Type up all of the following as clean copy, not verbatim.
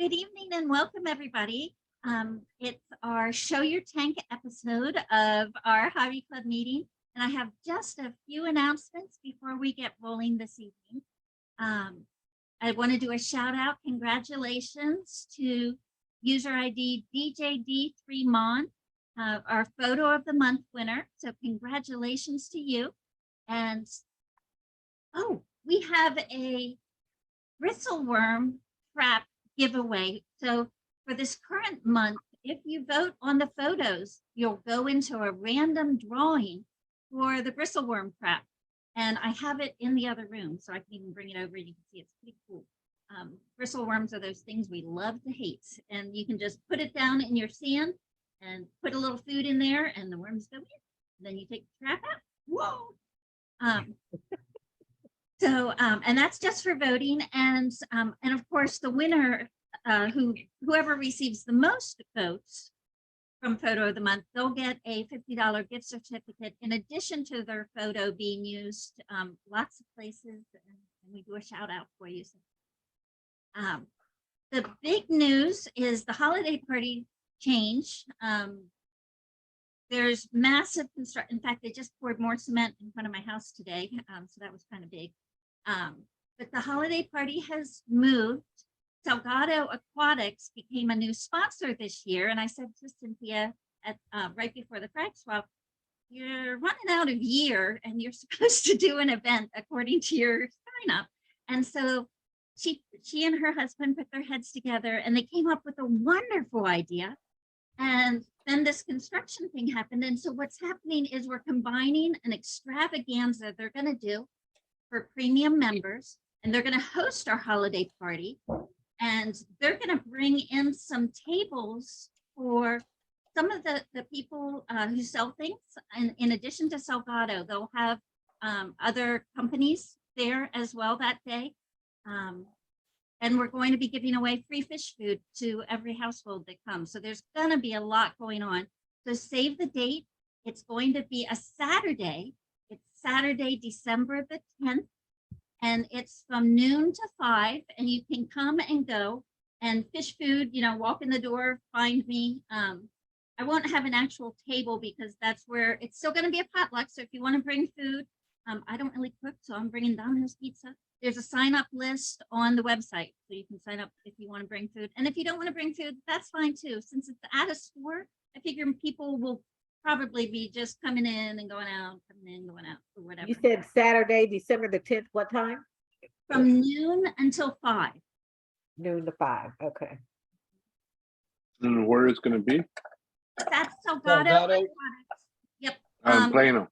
Good evening and welcome everybody. It's our Show Your Tank episode of our Hobby Club meeting. And I have just a few announcements before we get rolling this evening. I want to do a shout out. Congratulations to user ID DJD3Mon, our photo of the month winner. So congratulations to you. And oh, we have a bristleworm trap giveaway. So for this current month, if you vote on the photos, you'll go into a random drawing for the bristleworm trap. And I have it in the other room, so I can even bring it over and you can see it's pretty cool. Bristleworms are those things we love to hate. And you can just put it down in your sand and put a little food in there and the worms go in. And then you take the trap out. Whoa! And that's just for voting. And of course, the winner, whoever receives the most votes from Photo of the Month, they'll get a $50 gift certificate in addition to their photo being used lots of places. And we do a shout out for you. The big news is the holiday party change. There's massive construction. In fact, they just poured more cement in front of my house today. So that was kind of big. But the holiday party has moved. Salgado Aquatics became a new sponsor this year. And I said to Cynthia right before the frag swap, you're running out of year and you're supposed to do an event according to your sign up. And so she and her husband put their heads together and they came up with a wonderful idea. And then this construction thing happened. And so what's happening is we're combining an extravaganza they're going to do for premium members, and they're going to host our holiday party. And they're going to bring in some tables for some of the people who sell things. And in addition to Salgado, they'll have other companies there as well that day. And we're going to be giving away free fish food to every household that comes. So there's going to be a lot going on. So save the date. It's going to be a Saturday. It's Saturday, December the 10th. And it's from noon to 5. And you can come and go and fish food, walk in the door, find me. I won't have an actual table because that's where it's still going to be a potluck. So if you want to bring food, I don't really cook, so I'm bringing Domino's pizza. There's a sign up list on the website, so you can sign up if you want to bring food. And if you don't want to bring food, that's fine too. Since it's at a store, I figure people will probably be just coming in and going out, going out, or whatever. You said Saturday, December the 10th, what time? From noon until 5. Noon to 5, okay. And where it's going to be? That's Salgado. Yep. Plano.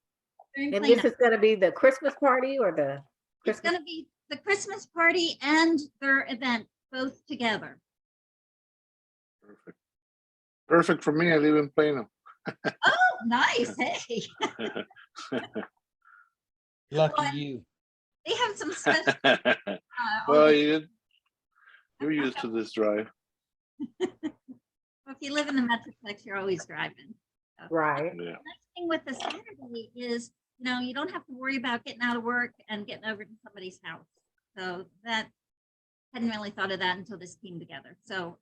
And this is going to be the Christmas party or the Christmas? It's going to be the Christmas party and their event both together. Perfect. Perfect for me. I live in Plano. Oh, nice. Hey. Lucky you. They have some special. Well, you're used to this drive. If you live in the Metroplex, you're always driving. So. Right. Yeah. The next thing with the Saturday is, you don't have to worry about getting out of work and getting over to somebody's house. So that hadn't really thought of that until this came together. So,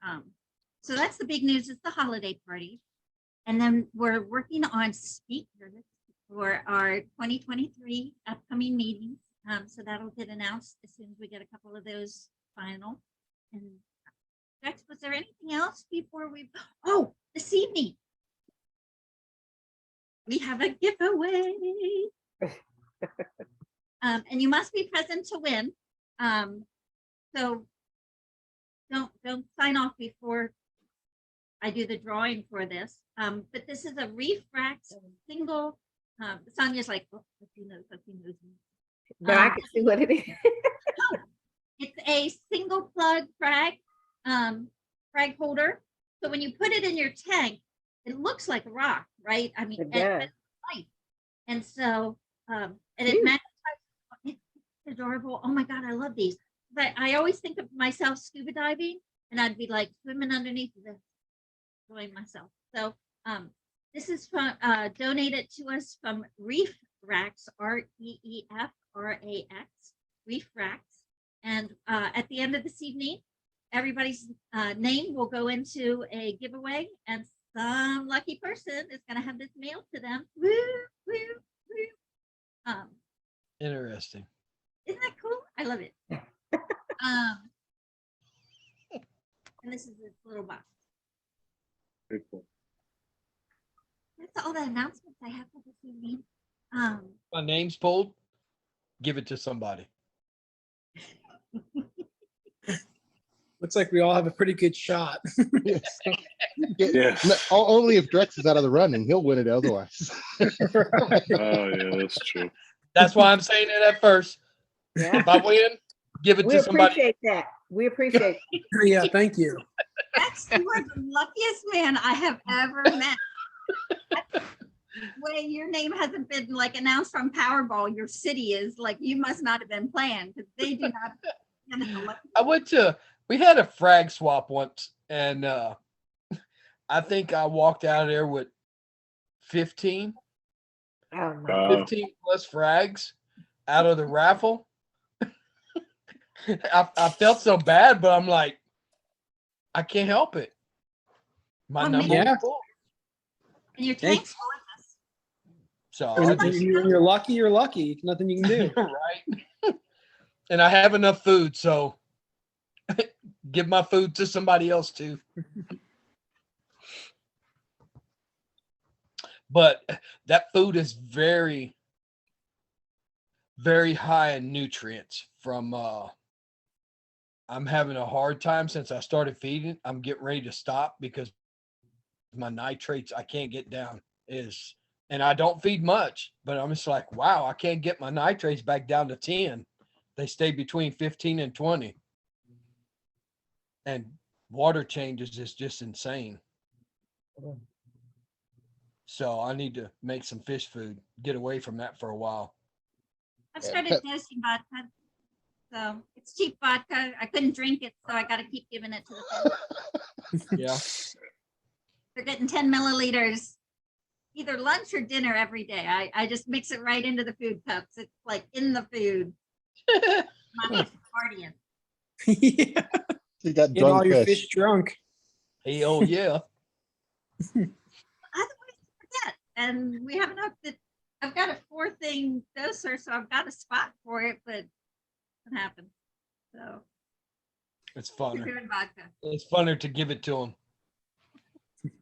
so that's the big news. It's the holiday party. And then we're working on speakers for our 2023 upcoming meetings. So that'll get announced as soon as we get a couple of those final. And Rex, was there anything else before we? Oh, this evening we have a giveaway. And you must be present to win. So don't sign off before I do the drawing for this. But this is a refract single. Sonia's like, oh, he knows. But I can see what it is. It's a single plug frag holder. So when you put it in your tank, it looks like a rock, right? I mean, it's light. And so, and it magnetizes. It's adorable. Oh my God, I love these. But I always think of myself scuba diving, and I'd be like swimming underneath this, enjoying myself. So, this is from donated to us from Reef Racks, REEFRAX, Reef Racks. And at the end of this evening, everybody's name will go into a giveaway, and some lucky person is going to have this mailed to them. Woo, woo, woo. Interesting. Isn't that cool? I love it. And this is this little box. Very cool. That's all the announcements I have for this evening. My name's pulled. Give it to somebody. Looks like we all have a pretty good shot. Yes. Yes. Only if Drex is out of the running, he'll win it otherwise. Right. Oh, yeah, that's true. That's why I'm saying it at first. Yeah, If I win, give it we to somebody. appreciate that. We appreciate Yeah, thank you. That's you are the luckiest man I have ever met. Way your name hasn't been like announced from Powerball, your city is like you must not have been playing because they do not. We had a frag swap once, and I think I walked out of there with 15 Oh, no. plus frags out of the raffle. I felt so bad, but I'm like, I can't help it. My Well, number yeah. was full. And your tank's full of us. So When I just, you're lucky, you're lucky. Nothing you can do. right. And I have enough food, so give my food to somebody else too. But that food is very, very high in nutrients from I'm having a hard time since I started feeding. I'm getting ready to stop because my nitrates I can't get down and I don't feed much, but I'm just like, wow, I can't get my nitrates back down to 10. They stay between 15 and 20. And water changes is just insane. So I need to make some fish food, get away from that for a while. I've Yeah, started pep- dosing vodka. So it's cheap vodka. I couldn't drink it, so I got to keep giving it to the family. Yeah. They're getting 10 milliliters, either lunch or dinner every day. I just mix it right into the food cups. It's like in the food. My partying. Yeah. You got Get all drunk your fish. fish drunk. Hey, oh yeah. Otherwise, I forget. And we have enough that I've got a 4-thing doser, so I've got a spot for it, but it doesn't happen. So It's we're funner. doing vodka. It's funner to give it to them.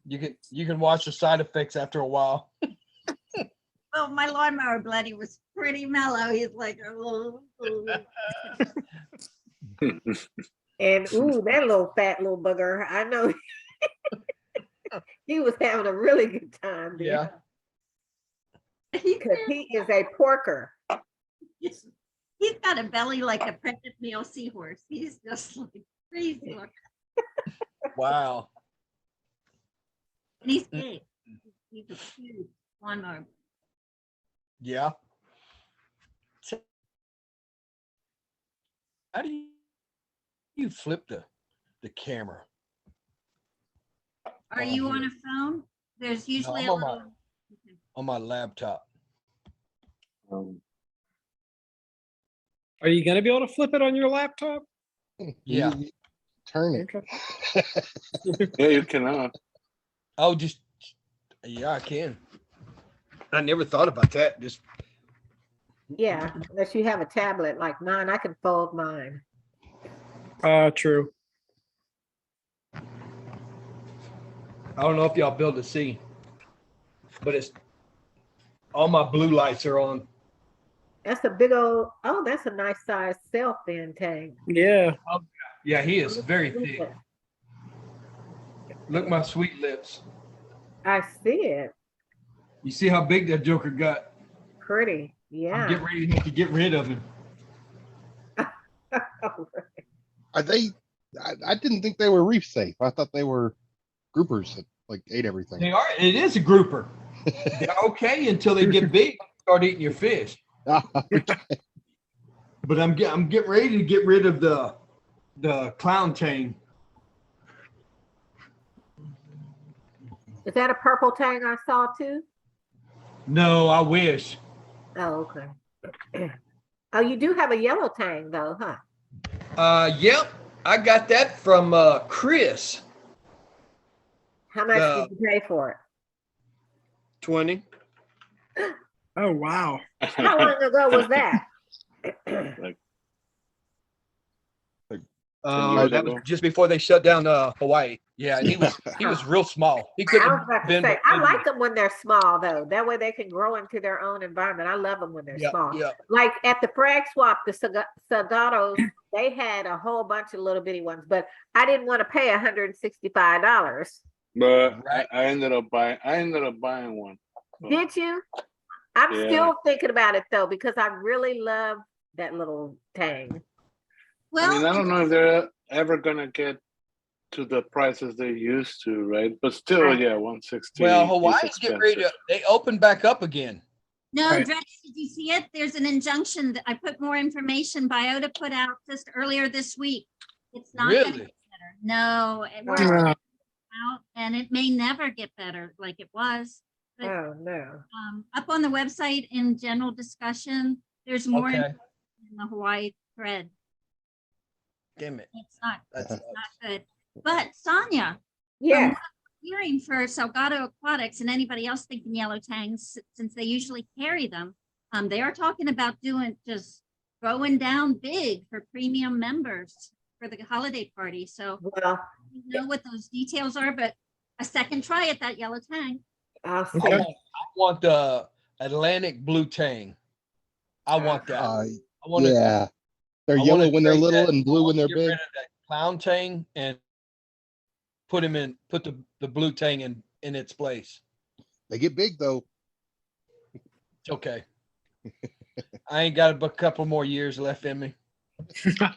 You can watch the side effects after a while. Well, my lawnmower bloody was pretty mellow. He's like, oh, oh. And ooh, that little fat little bugger. I know he was having a really good time Yeah. there because he is a porker. He's got a belly like a pregnant male seahorse. He's just like crazy looking. Wow. And he's big. He's a huge lawnmower. Yeah. So, how do you flip the camera? Are you on a phone? There's usually I'm a on my- little. On my laptop? Are you going to be able to flip it on your laptop? Yeah. You turn it. Okay. Yeah, you cannot. Oh, yeah, I can. I never thought about that. Just Yeah, unless you have a tablet like mine, I can fold mine. True. I don't know if y'all be able to see, but it's all my blue lights are on. That's a big old, oh, that's a nice size self-in tank. Yeah. Yeah, he is very thick. Look, my sweet lips. I see it. You see how big that joker got? Pretty, I'm yeah. getting ready to get rid of him. Are they? I didn't think they were reef safe. I thought they were groupers that like ate everything. They are. It is a grouper. They're okay until they get big, start eating your fish. But I'm getting ready to get rid of the clown tang. Is that a purple tang I saw too? No, I wish. Oh, okay. Oh, you do have a yellow tang though, huh? Yep. I got that from Chris. How much The- did you pay for it? 20. Oh, wow. How long ago was that? years That was ago. just before they shut down Hawaii. Yeah, and he was real small. He couldn't I was have about to been. say, but I maybe- like them when they're small though. That way they can grow into their own environment. I love them when they're Yeah, small. yeah. Like at the frag swap, the Sagatos, they had a whole bunch of little bitty ones, but I didn't want to pay $165. But Right. I ended up buying one. So, Did you? I'm Yeah. still thinking about it though, because I really love that little tang. I mean, I Well, don't know if they're ever gonna get to the prices they used to, right? But still, yeah, 160. Well, is Hawaii's getting ready to. expensive. They opened back up again. no, Right. Drex, did you see it? There's an injunction that I put more information Biota put out just earlier this week. It's not gonna Really? get better. No, we're Uh, out and it may never get better like it was. But Oh, no. up on the website in general discussion, there's more Okay. in the Hawaii thread. Damn it. It's not That's not good. But Sonia, Yeah. hearing for Salgado Aquatics and anybody else thinking yellow tangs, since they usually carry them, they are talking about doing just going down big for premium members for the holiday party. So Well, I don't know what those details are, but a second try at that yellow tang. I'll see. Okay. I want the Atlantic blue tang. I want that. I want to. Yeah. They're I yellow wanna when they're trade little that. and blue when they're Get rid big. of that clown tang and put the blue tang in its place. They get big though. It's okay. I ain't got a couple more years left in me.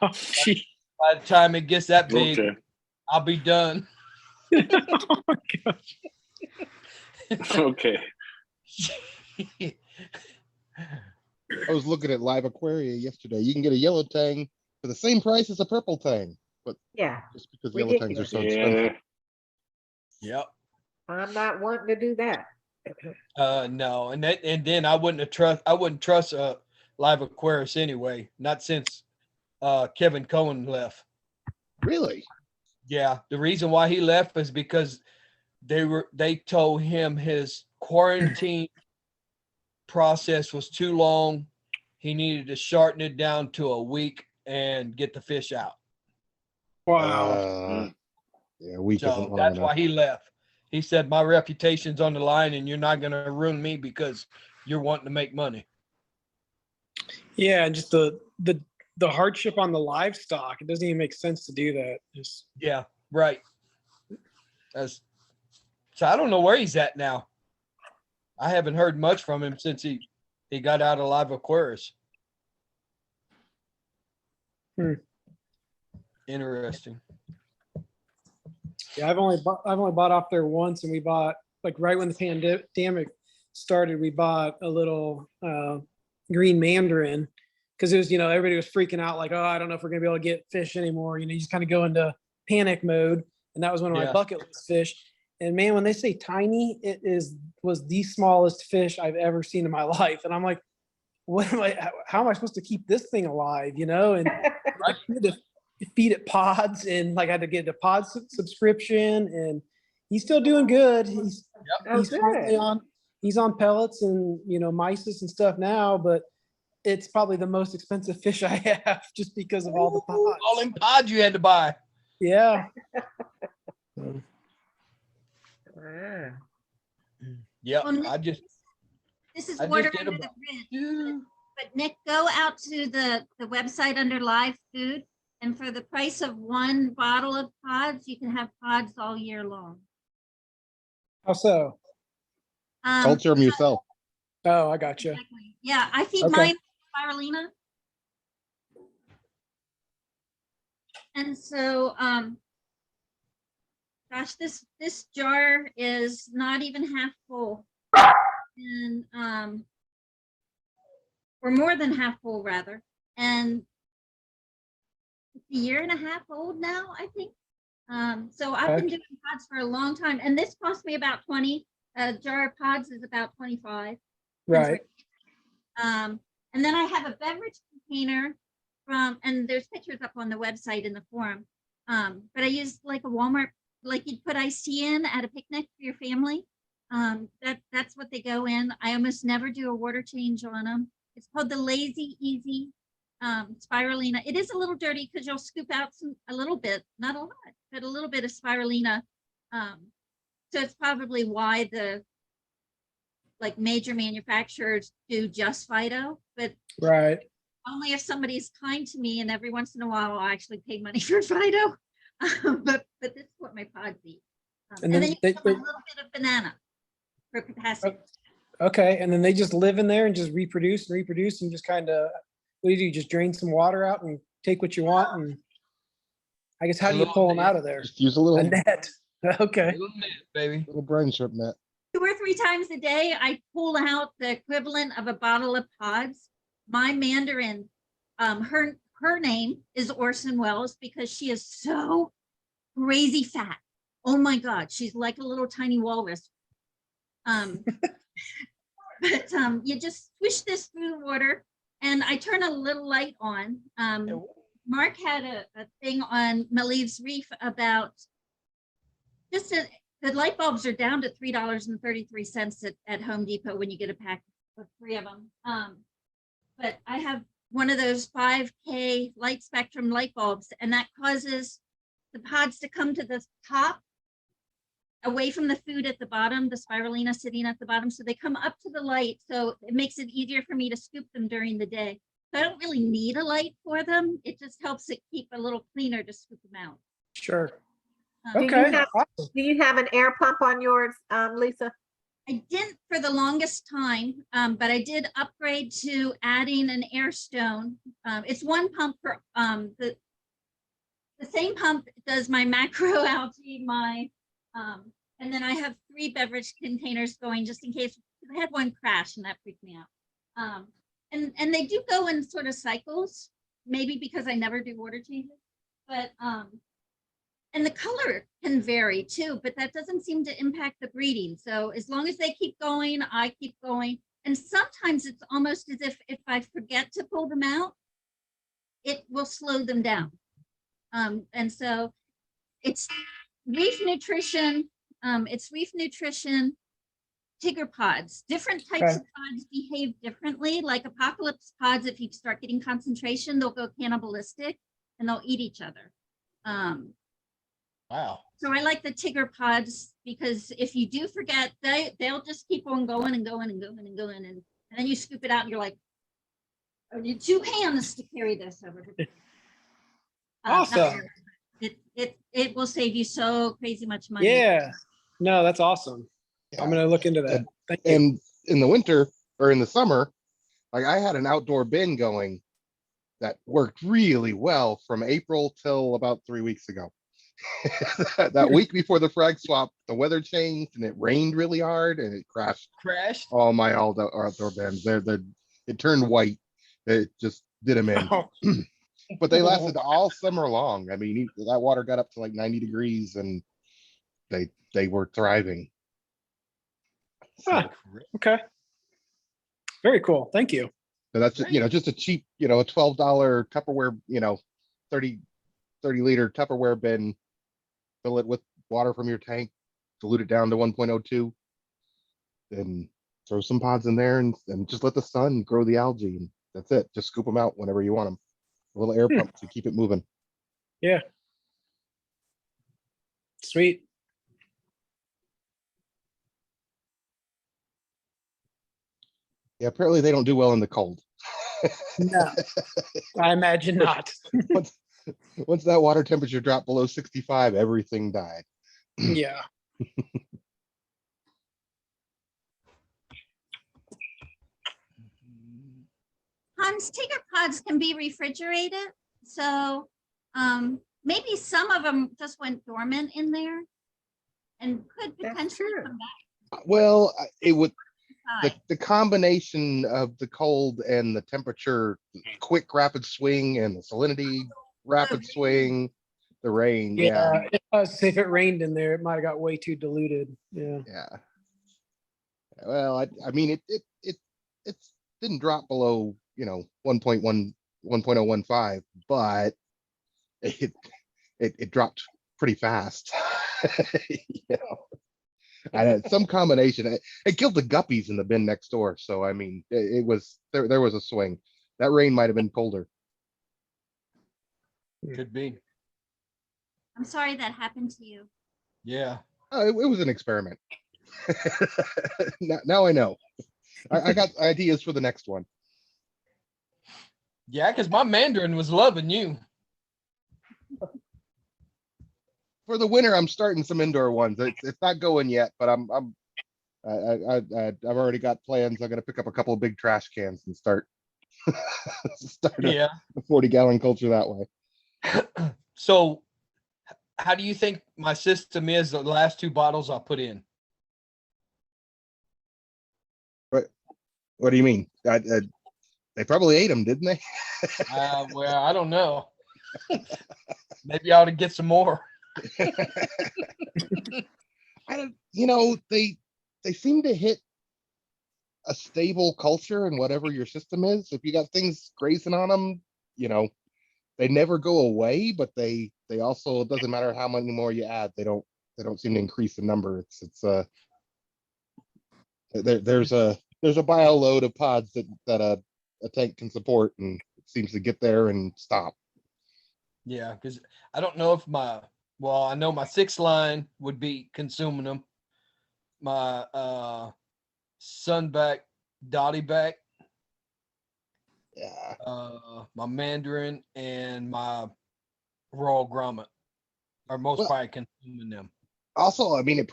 oh, gee. By the time it gets that big, Okay. I'll be done. Oh, my gosh. Okay. I was looking at Live Aquaria yesterday. You can get a yellow tang for the same price as a purple tang, but Yeah, just because yellow tangs are so expensive. Yeah. Yep. I'm not wanting to do that. No, and then I wouldn't trust Live Aquarius anyway. Not since Kevin Cohen left. Really? Yeah, the reason why he left is because they told him his quarantine process was too long. He needed to shorten it down to a week and get the fish out. Wow. Yeah, a week So isn't long that's enough. why he left. He said, my reputation's on the line and you're not going to ruin me because you're wanting to make money. Yeah, and just the hardship on the livestock. It doesn't even make sense to do that. Just Yeah, right. So I don't know where he's at now. I haven't heard much from him since he got out of Live Aquarius. Interesting. yeah, I've only bought off there once, and we bought like right when the pandemic started. We bought a little green mandarin because it was everybody was freaking out like, oh, I don't know if we're gonna be able to get fish anymore. You just kind of go into panic mode, and that was one of my Yeah. bucket list fish. And man, when they say tiny, was the smallest fish I've ever seen in my life. And I'm like, how am I supposed to keep this thing alive? And I had to feed it pods, and like I had to get a pod subscription, and he's still doing good. He's Oh, he's currently good. he's on pellets and mysis and stuff now, but it's probably the most expensive fish I have just because of all the pods. All them pods you had to buy. Yeah. Ah. Yep. Well, Nick, I just This is I just water did under a- the bridge. But Nick, go out to the website under live food, and for the price of one bottle of pods, you can have pods all year long. How so? Culture them yourself. Oh, I got you. Exactly. Yeah, I feed Okay. mine spirulina. And so, gosh, this jar is not even half full. And or more than half full rather. And it's a year and a half old now, I think. So I've been Okay. doing pods for a long time, and this cost me about 20. A jar of pods is about 25. Right. And then I have a beverage container from, and there's pictures up on the website in the forum. But I used like a Walmart, like you'd put iced tea in at a picnic for your family. That's what they go in. I almost never do a water change on them. It's called the Lazy Easy spirulina. It is a little dirty because you'll scoop out a little bit, not a lot, but a little bit of spirulina. So it's probably why the like major manufacturers do just Fido, but Right. only if somebody's kind to me, and every once in a while I'll actually pay money for Fido. But this is what my pods eat. And And then then you they- put a little bit of banana for potassium. Okay, and then they just live in there and just reproduce and just kind of, what do? Just drain some water out and take what you want, and I guess how do you pull them out of there? Just use a A little, net. Okay. Little net, baby. little brine shrimp net. 2 or 3 times a day, I pull out the equivalent of a bottle of pods. My Mandarin, her name is Orson Welles because she is so crazy fat. Oh my God, she's like a little tiny walrus. But you just swish this through the water, and I turn a little light on. Mark had a thing on Malieve's Reef about just the light bulbs are down to $3.33 at Home Depot when you get a pack of 3 of them. But I have one of those 5K light spectrum light bulbs, and that causes the pods to come to the top away from the food at the bottom, the spirulina sitting at the bottom. So they come up to the light. So it makes it easier for me to scoop them during the day. So I don't really need a light for them. It just helps it keep a little cleaner to scoop them out. Sure. Um, Do you Okay. have- Awesome. Do you have an air pump on yours, Lisa? I didn't for the longest time, but I did upgrade to adding an air stone. It's one pump for the same pump does my macroalgae, my and then I have 3 beverage containers going just in case. I had one crash and that freaked me out. And they do go in sort of cycles, maybe because I never do water changes, but and the color can vary too, but that doesn't seem to impact the breeding. So as long as they keep going, I keep going. And sometimes it's almost as if I forget to pull them out, it will slow them down. And so it's reef nutrition, Tigger pods. Different types Okay. of pods behave differently. Like apocalypse pods, if you start getting concentration, they'll go cannibalistic and they'll eat each other. Wow. So I like the Tigger pods because if you do forget, they'll just keep on going and going and going and going, and then you scoop it out and you're like, I need 2 hands to carry this over. Awesome. It will save you so crazy much money. Yeah. No, that's awesome. I'm Yeah. gonna look into that. Thank you. And in the winter or in the summer, like I had an outdoor bin going that worked really well from April till about 3 weeks ago. That week before the frag swap, the weather changed and it rained really hard and it crashed Crashed. all my outdoor bins. It turned white. It just did them in. Oh, But they lasted all summer long. I mean, that water got up to like 90 degrees and they were thriving. Huh. Okay. Very cool. Thank you. So that's just a cheap, a $12 Tupperware, 30 liter Tupperware bin, fill it with water from your tank, dilute it down to 1.02, then throw some pods in there and just let the sun grow the algae. And that's it. Just scoop them out whenever you want them. A little air pump to keep it moving. Yeah. Sweet. Yeah, apparently they don't do well in the cold. No, I imagine not. Once that water temperature dropped below 65, everything died. Yeah. Hans, Tigger pods can be refrigerated. So maybe some of them just went dormant in there and could That's potentially true. come back. Well, it would inside. the combination of the cold and the temperature, quick rapid swing, and the salinity rapid swing, the rain. Yeah. It does. If it rained in there, it might have got way too diluted. Yeah. Yeah. Well, I mean, it didn't drop below, 1.1 1.015, but it dropped pretty fast. You know, I had some combination. It killed the guppies in the bin next door. So I mean, it was there was a swing. That rain might have been colder. Could be. I'm sorry that happened to you. Yeah. It was an experiment. Now I know. I got ideas for the next one. Yeah, because my Mandarin was loving you. For the winter, I'm starting some indoor ones. It's not going yet, but I've already got plans. I'm gonna pick up a couple of big trash cans and start Yeah. a 40-gallon culture that way. So how do you think my system is the last 2 bottles I put in? What do you mean? They probably ate them, didn't they? Well, I don't know. Maybe I ought to get some more. They seem to hit a stable culture in whatever your system is. If you got things grazing on them, they never go away, but they also, it doesn't matter how many more you add, they don't seem to increase the number. There's a bio load of pods that a tank can support, and it seems to get there and stop. Yeah, because I don't know if I know my 6 line would be consuming them. My Sunback, Dottie back, Yeah. my Mandarin, and my Royal Grommet are most probably consuming them. Also, I mean,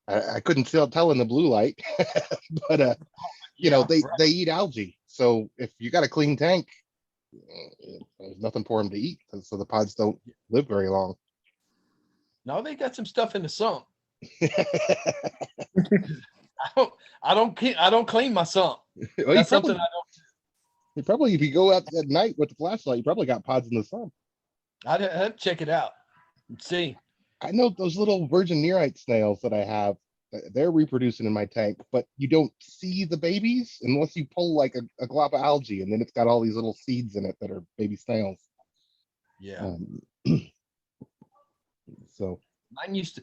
I couldn't tell in the blue light, but they eat algae. So if you got a clean tank, there's nothing for them to eat, so the pods don't live very long. No, they got some stuff in the sump. I don't clean my sump. Well, That's something I if you go out at night with the flashlight, you probably got pods in the sump. I'd have to check it out and see. I know those little virgin nearite snails that I have, they're reproducing in my tank, but you don't see the babies unless you pull like a glob of algae, and then it's got all these little seeds in it that are baby snails. Yeah. So Mine used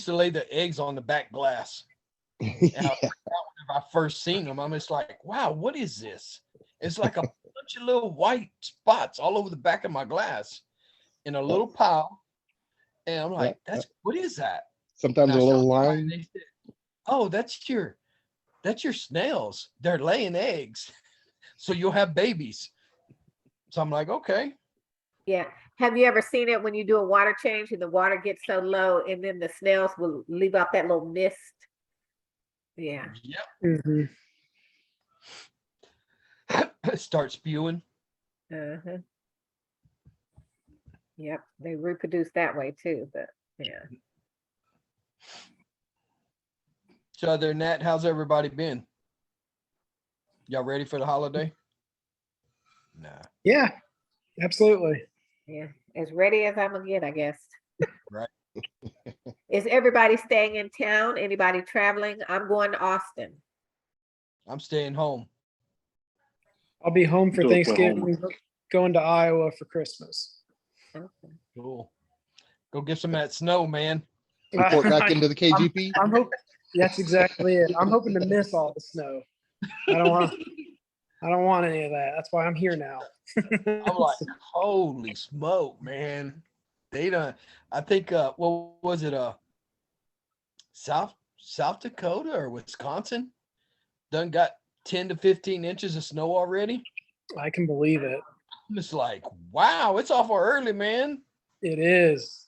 to lay the eggs on the back glass. And yeah. whenever I first seen them, I'm just like, wow, what is this? It's like a bunch of little white spots all over the back of my glass in a little pile. And I'm like, what is that? Sometimes And a I little showed somebody, line. and they said, oh, that's your snails. They're laying eggs. So you'll have babies. So I'm like, okay. Yeah. Have you ever seen it when you do a water change and the water gets so low and then the snails will leave out that little mist? Yeah. Yep. Mhm. Start spewing. Uh-huh. Yep. They reproduce that way too, but yeah. So other than that, how's everybody been? Y'all ready for the holiday? Nah. Yeah, absolutely. Yeah. As ready as I'm gonna get, I guess. Right. Is everybody staying in town? Anybody traveling? I'm going to Austin. I'm staying home. I'll be home for To Thanksgiving, going to Iowa for Christmas. Okay. Cool. Go get some of that snow, man. Report back into the KGP. I'm hoping that's exactly it. I'm hoping to miss all the snow. I don't want any of that. That's why I'm here now. I'm like, holy smoke, man. They done, I think what was it? South Dakota or Wisconsin done got 10 to 15 inches of snow already. I can believe it. I'm just like, wow, it's awful early, man. It is.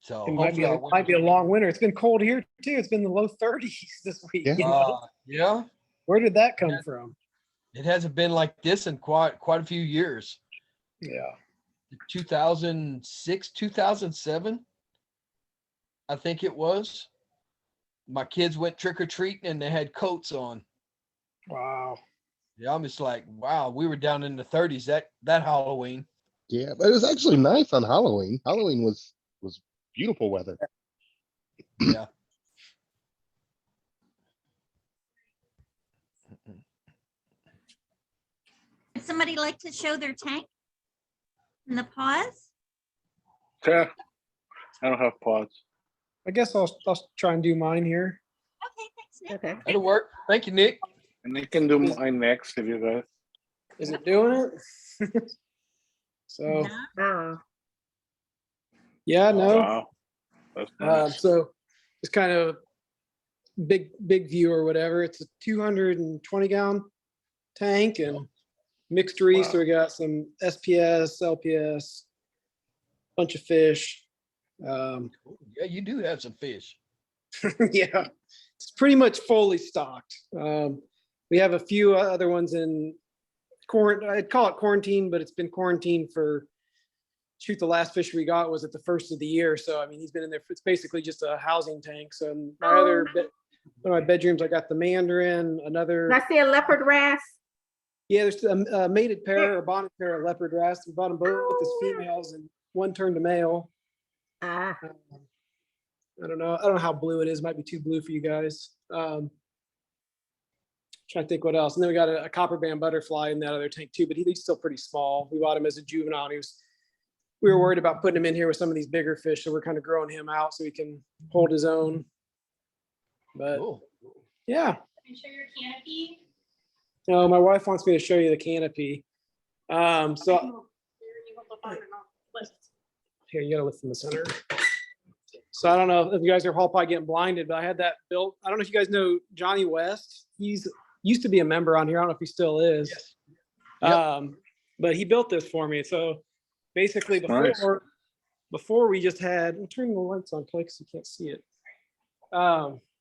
So It might be, hopefully might be a long winter. It's been cold here too. It's been the low 30s this week. Yeah. You know? Yeah, Where did that come from? it hasn't been like this in quite a few years. Yeah. 2006, 2007, I think it was. My kids went trick-or-treating and they had coats on. Wow. Yeah, I'm just like, wow, we were down in the 30s that Halloween. Yeah, but it was actually nice on Halloween. Halloween was beautiful weather. Yeah. Would somebody like to show their tank? In the pause? Yeah, I don't have pods. I guess I'll try and do mine here. Okay, thanks, Nick. Okay. That'll work. Thank you, Nick. And I can do mine next if you guys. Is it doing it? So, No? Oh, yeah, no. Wow. That's nice. So it's kind of big view or whatever. It's a 220 gallon tank and mixed reef. So we got some SPS, LPS, bunch of fish. Yeah, you do have some fish. Yeah, it's pretty much fully stocked. We have a few other ones in quarantine. I'd call it quarantine, but it's been quarantined for, shoot, the last fish we got was at the first of the year. So, I mean, he's been in there. It's basically just a housing tank. So in my other, one of my bedrooms, I got the mandarin, another. I see a leopard wrasse. Yeah, there's a mated pair or bonded pair of leopard wrasse. We bought them both as females and one turned to male. Ah, I don't know how blue it is. Might be too blue for you guys. Trying to think what else. And then we got a copper band butterfly in that other tank too, but he's still pretty small. We bought him as a juvenile. And we were worried about putting him in here with some of these bigger fish, so we're kind of growing him out so he can hold his own. But Cool. yeah. Can I show your canopy? No, my wife wants me to show you the canopy. So here, you gotta lift from the center. So I don't know if you guys are all probably getting blinded, but I had that built. I don't know if you guys know Johnny West. He's used to be a member on here. I don't know if he still is. Yes. Yep. But he built this for me. So basically Nice. before we just had, I'm turning the lights on because you can't see it.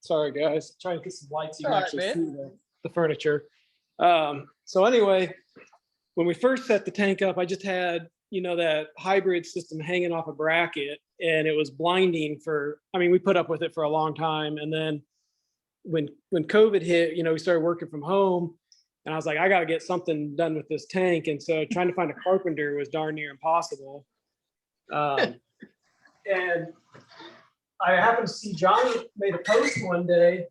Sorry guys, trying to get some lights so you can All right, actually man. see the furniture. So anyway, when we first set the tank up, I just had, that hybrid system hanging off a bracket, and it was blinding we put up with it for a long time. And then when COVID hit, we started working from home, and I was like, I got to get something done with this tank. And so trying to find a carpenter was darn near impossible. And I happened to see Johnny made a post one day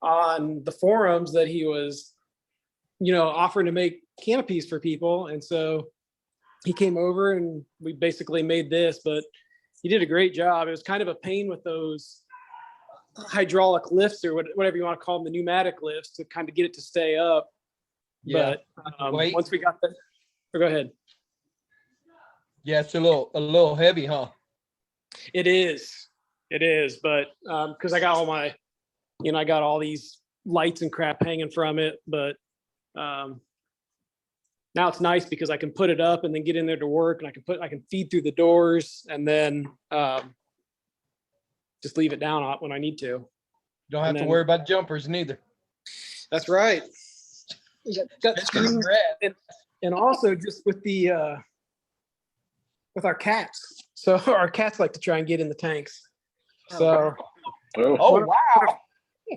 on the forums that he was, offering to make canopies for people. And so he came over and we basically made this, but he did a great job. It was kind of a pain with those hydraulic lifts or whatever you want to call them, the pneumatic lifts, to kind of get it to stay up. Yeah. But Wait. once we got that, go ahead. Yeah, it's a little heavy, huh? It is, but because I got all my, I got all these lights and crap hanging from it, but now it's nice because I can put it up and then get in there to work, and I can feed through the doors and then just leave it down when I need to. Don't have And to then- worry about jumpers neither. That's right. Got That's screens, rad. and also just with our cats. So our cats like to try and get in the tanks. So Oh, Oh, wow.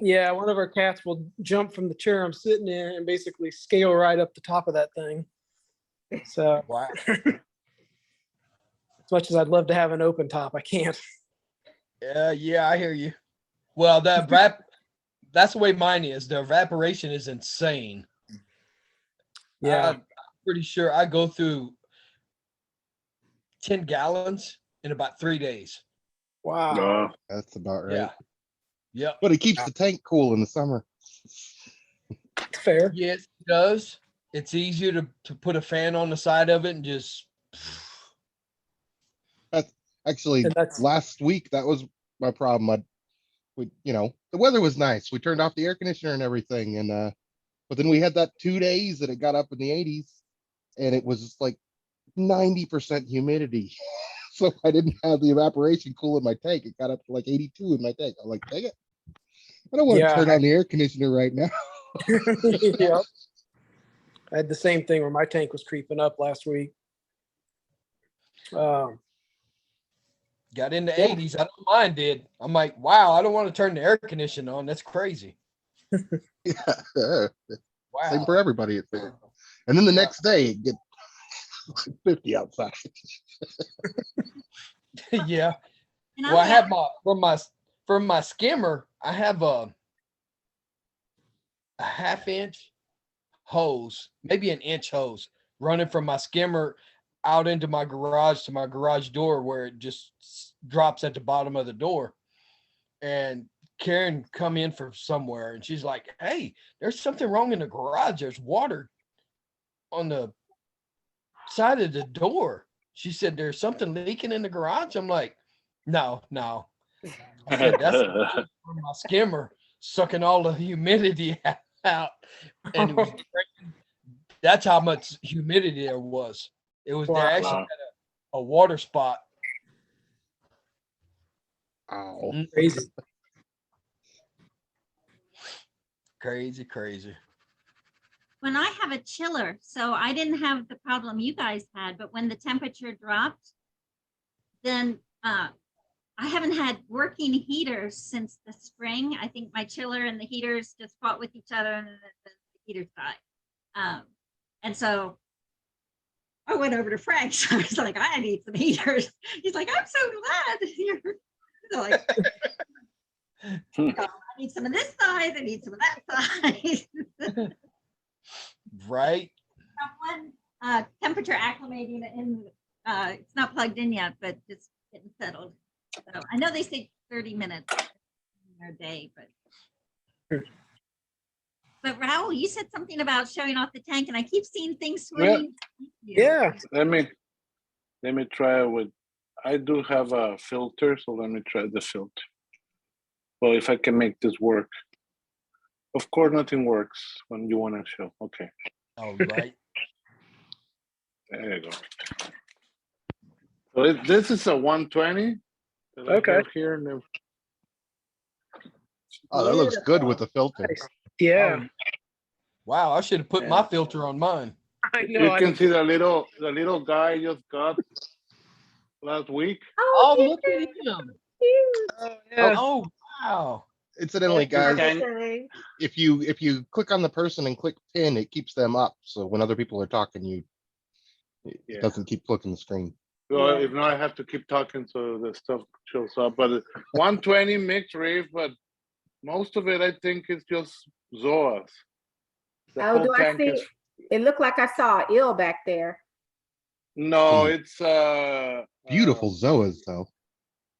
yeah, one of our cats will jump from the chair I'm sitting in and basically scale right up the top of that thing. So Wow. as much as I'd love to have an open top, I can't. Yeah, I hear you. Well, that's the way mine is. The evaporation is insane. I'm pretty sure I go through 10 gallons in about 3 days. Wow. no. That's about right. Yeah. Yep. But it keeps the tank cool in the summer. Fair. Yes, it does. It's easier to put a fan on the side of it and just. Actually, And that's- last week, that was my problem. The weather was nice. We turned off the air conditioner and everything. But then we had that 2 days that it got up in the 80s, and it was just like 90% humidity. So I didn't have the evaporation cool in my tank. It got up to like 82 in my tank. I'm like, dang it. I don't want to Yeah. turn on the air conditioner right now. Yep. I had the same thing where my tank was creeping up last week. Got in the Yeah. 80s. I don't mind did. I'm like, wow, I don't want to turn the air conditioner on. That's crazy. Yeah. Wow. Same for everybody. It seems. And then the next day, it gets 50 outside. Yeah. And Well, I I'll have from my skimmer, I have a half inch hose, maybe an inch hose, running from my skimmer out into my garage to my garage door where it just drops at the bottom of the door. And Karen come in from somewhere and she's like, "Hey, there's something wrong in the garage. There's water on the side of the door." She said, "There's something leaking in the garage." I'm like, no. I said, "That's from my skimmer sucking all the humidity out." And it was crazy. That's how much humidity there was. It was there actually Wow. had a water spot. Ow. Crazy. Crazy. When I have a chiller, so I didn't have the problem you guys had, but when the temperature dropped, then I haven't had working heaters since the spring. I think my chiller and the heaters just fought with each other and then the heaters died. And so I went over to Frank's. I was like, I need some heaters. He's like, I'm so glad you're like, I need some of this size. I need some of that size. Right? One temperature acclimating in, it's not plugged in yet, but just getting settled. So I know they say 30 minutes in a day, but Raul, you said something about showing off the tank, and I keep seeing things swimming. Yeah. Let me try it with, I do have a filter, so let me try the filter. Well, if I can make this work. Of course, nothing works when you want to show. Okay, Oh, right. there you go. So this is a 120 that I Okay. have here. And then, Oh, that looks good with the filter. Nice. Yeah. Oh, wow, I should have put my filter on mine. I you know. can see the little guy just got last week. Oh, look at him. Oh, yeah. Oh, wow. Incidentally, guys, Okay. if you click on the person and click pin, it keeps them up. So when other people are talking, it Yeah. doesn't keep clicking the screen. Well, Yeah. if not, I have to keep talking so the stuff shows up. But 120 mixed reef, but most of it I think is just Zoas. The Oh, whole do I tank is see? It looked like I saw an eel back there. no, Mm. it's Beautiful Zoas, though.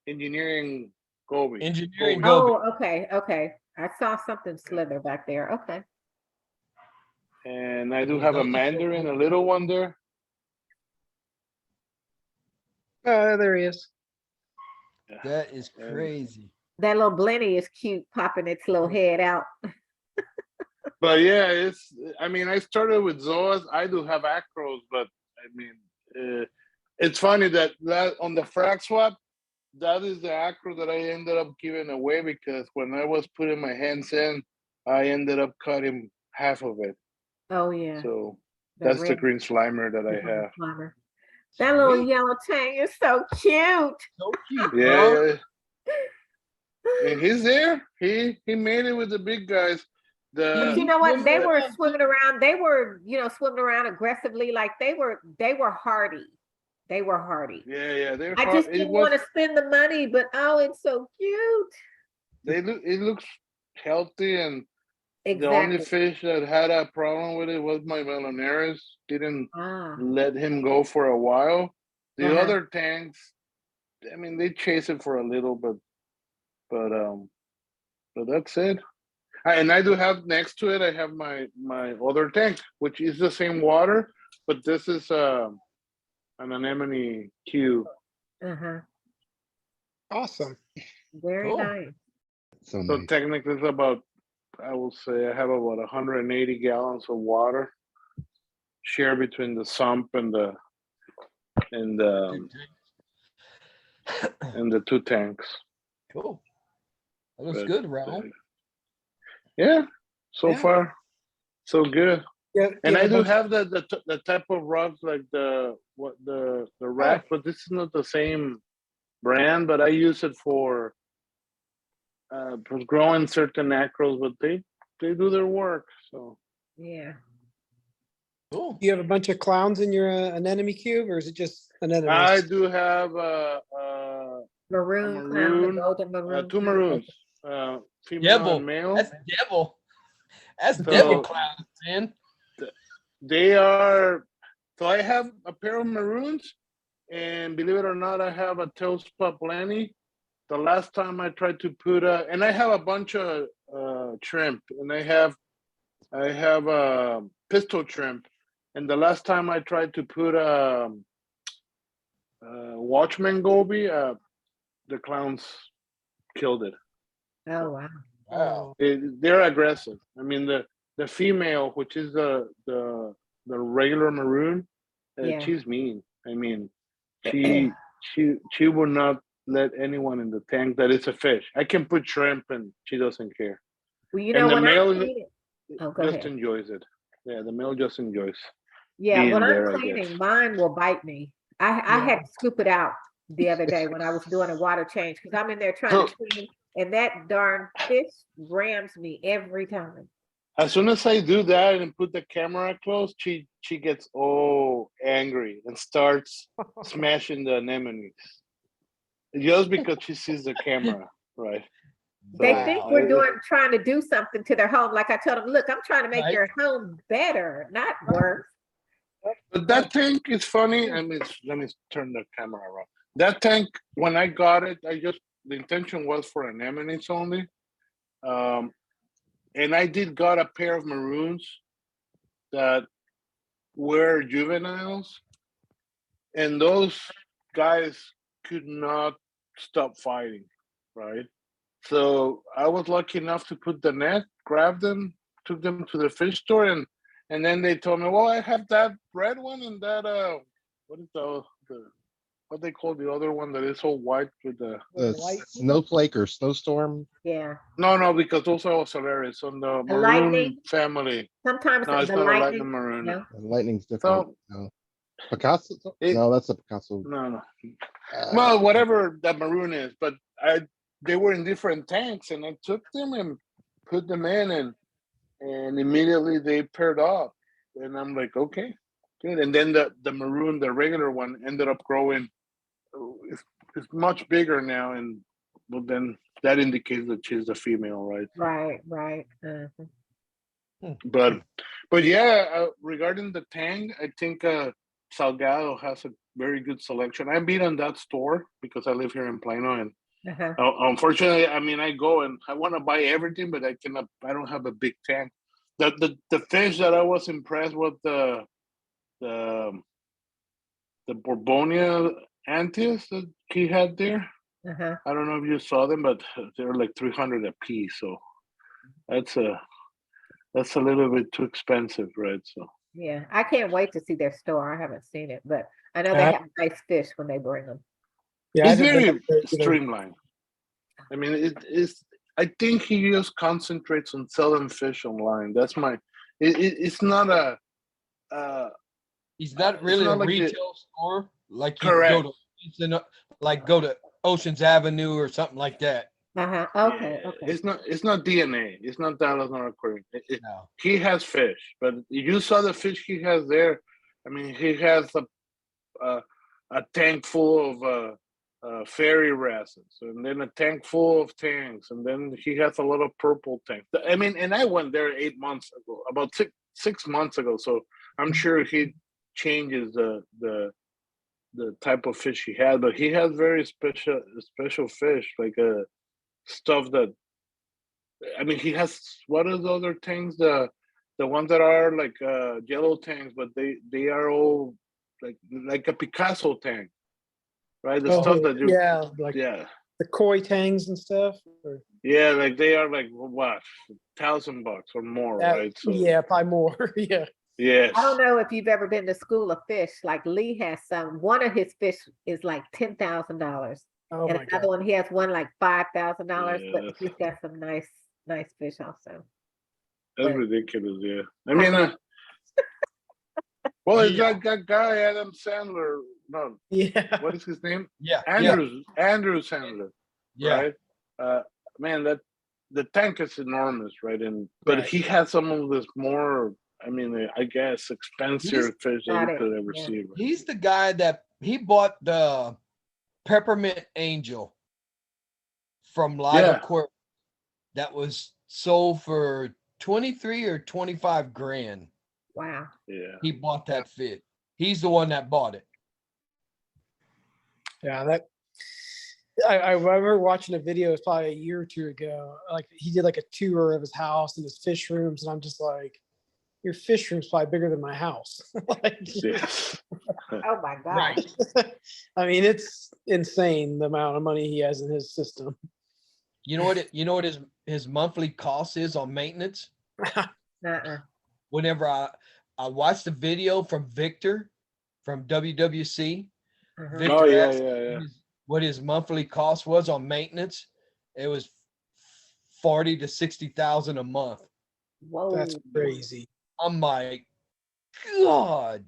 engineering Gobi. Engineering Gobi. Gobi. Oh, okay. I saw something slither back there. Okay. And I do have a Mandarin, a little one there. Oh, there he is. That is crazy. That little Blenny is cute, popping its little head out. But yeah, I mean, I started with Zoas. I do have acros, but I mean, it's funny that on the frag swap, that is the acro that I ended up giving away because when I was putting my hands in, I ended up cutting half of it. Oh yeah. So The that's the red green slimer that I have. plumber. That little Sweet. yellow tank is so cute. So cute. Yeah, and he's there. He made it with the big guys. But you know what? They were swimming around. They were, swimming around aggressively. Like they were hardy. They were hardy. Yeah. They're I just it didn't was- want to spend the money, but oh, it's so cute. It looks healthy, and Exactly. the only fish that had a problem with it was my Meloneris. Didn't Ah, let him go for a while. The Uh-huh. other tanks, I mean, they chase it for a little, but that's it. And I do have next to it, I have my other tank, which is the same water, but this is an anemone Q. uh-huh. Awesome. Very Cool. nice. So So nice. technically, it's about, I will say, I have about 180 gallons of water shared between the sump and the two tanks. Cool. That looks But, good, Raul. Yeah, so Yeah. far, so good. Yeah. And yeah, I a do bunch- have the type of rock like the rack, but this is not the same brand. But I use it for growing certain acros, but they do their work. So Yeah. Cool. Do you have a bunch of clowns in your anemone cube, or is it just anemones? I do have Maroon clown, the maroon, golden maroon. two clown. maroons, female Devil. and male. That's devil. That's So- devil clown, man. they are. So I have a pair of maroons, and believe it or not, I have a tailspot blenny. The last time I tried to put and I have a bunch of shrimp, and I have a pistol shrimp, and the last time I tried to put Watchman goby, the clowns killed it. Oh, wow. Wow. They're aggressive. I mean, the female, which is the regular maroon, Yeah. she's mean. I mean, she will not let anyone in the tank that is a fish. I can put shrimp and she doesn't care. Well, you And know, the when I male clean it, oh, go just ahead. enjoys it. Yeah, the male just enjoys Yeah, being when I'm there, I guess. cleaning, mine will bite me. I had to scoop it out the other day when I was doing a water change because I'm in there trying to clean, and that darn fish rams me every time. As soon as I do that and put the camera close, she gets all angry and starts smashing the anemones just because she sees the camera, right? They So, think Wow. we're trying to do something to their home. Like I told them, look, I'm trying to make Right. your home better, not worse. But that tank is funny. I mean, let me turn the camera around. That tank, when I got it, the intention was for anemones only. And I did got a pair of maroons that were juveniles, and those guys could not stop fighting, right? So I was lucky enough to put the net, grab them, took them to the fish store, and then they told me, well, I have that red one and that what is the what they call the other one that is all white with the The snowflake or snowstorm. Yeah. no, because those are Solaris on the The maroon lightning? family. Sometimes No, it's the not a lightning lightning, maroon. no, And lightning's different. So No. Picasso? it, No, that's a Picasso. no. Uh, Well, whatever that maroon is, but they were in different tanks, and I took them and put them in, and immediately they paired up, and I'm like, okay, good. And then the maroon, the regular one, ended up growing. It's much bigger now, and well, then that indicates that she's a female, right? right. But yeah, regarding the tang, I think Salgado has a very good selection. I've been on that store because I live here in Plano, and Uh-huh. unfortunately, I mean, I go and I want to buy everything, but I cannot. I don't have a big tank. The fish that I was impressed with the the Borbonia antis that he had there. Uh-huh. I don't know if you saw them, but they're like 300 a piece. So that's a little bit too expensive, right? So Yeah, I can't wait to see their store. I haven't seen it, but I know they Yeah. have nice fish when they bring them. Yeah, I it's haven't been very up there either. streamlined. I mean, it is. I think he just concentrates on selling fish online. That's my. It's not a. He's not It's really not a like the- retail store like you Correct. go to Ocean's Avenue or something like that. Uh-huh. Okay, Yeah, okay. It's not DNA. It's not Dallas not Aquarium. No. He has fish, but you saw the fish he has there. I mean, he has a tank full of fairy wrasses, and then a tank full of tanks, and then he has a lot of purple tanks. I mean, and I went there 8 months ago, about six months ago. So I'm sure he changes the type of fish he has, but he has very special fish, like stuff that. I mean, he has what are the other tanks? The ones that are like yellow tanks, but they are all like a Picasso tank, right? The stuff that you yeah, like yeah the koi tangs and stuff. Or, yeah like they are like what $1,000 or more, right? So yeah, probably more. Yeah. yes, I don't know if you've ever been to School of Fish. Like Lee has some. One of his fish is like $10,000, Oh and my another god. one he has one like $5,000. But Yes. he's got some nice fish also. that's But- ridiculous. Yeah, I mean, well, it's like that guy Adam Sandler. No, Yeah. what is his name? Yeah. Andrew Sandler. Yeah. Right? Man, that the tank is enormous, right? And but Right. he has some of this more, I mean, I guess expensive fish that got you it, could ever yeah. see. Right? He's the guy that he bought the peppermint angel from Live Yeah. Aquarium that was sold for 23 or 25 grand. Wow. Yeah. He bought that fish. He's the one that bought it. Yeah, that I remember watching a video, it was probably a year or two ago. Like he did like a tour of his house and his fish rooms, and I'm just like, your fish room's probably bigger than my house. Like, Yes. Oh my God. Right. I mean, it's insane the amount of money he has in his system. You know what his monthly cost is on maintenance? Uh-uh. Whenever I watched the video from Victor from WWC, Uh-huh. Victor Oh yeah, asked yeah, yeah. what his monthly cost was on maintenance. It was 40 to 60,000 a month. Whoa. That's crazy. I'm like, God,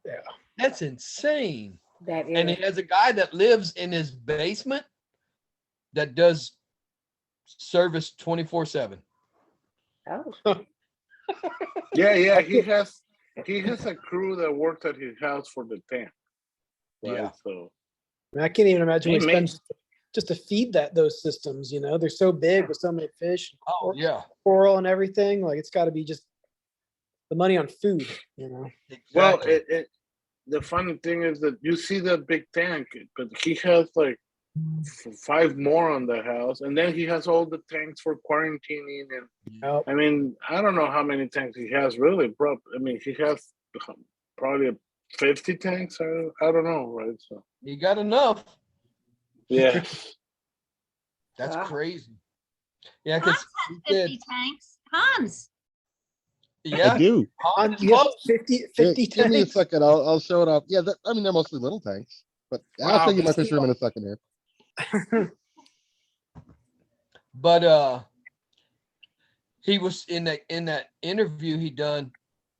Yeah. that's insane. That And is. he has a guy that lives in his basement that does service 24/7. Oh. Yeah, yeah. He has a crew that works at his house for the tank. Right? Yeah. So I mean, I can't even imagine what he Hey, mate. spends just to feed those systems. You know, they're so big with so many fish, Oh yeah. coral, and everything. Like it's got to be just the money on food. You know. well, Exactly. the funny thing is that you see that big tank, but he has like 5 more on the house, and then he has all the tanks for quarantining. And Yep. I mean, I don't know how many tanks he has really. I mean, he has probably 50 tanks. I don't know, right? So He got enough. yeah. That's Wow. crazy. Yeah, Hans because has 50 tanks. Hans. I yeah, do. Hans You have loves- 50 Give me a tanks. second. I'll show it off. Yeah, I mean, they're mostly little tanks, but I'll show Wow. you my fish room in a second here. but he was in that interview he done.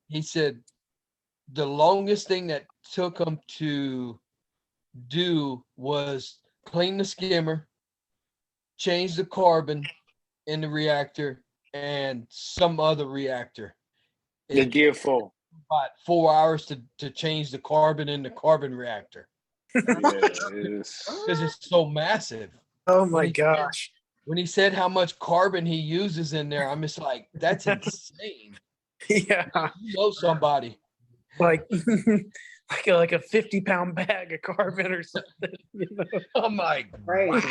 He said the longest thing that took him to do was clean the skimmer, change the carbon in the reactor, and some other reactor. The It GFO. about 4 hours to change the carbon in the carbon reactor Yeah, it's, because it's so massive. Oh When my he said- gosh. When he said how much carbon he uses in there, I'm just like, that's insane. Yeah. You know somebody. Like like a 50-pound bag of carbon or something. You know? I'm like, Crazy.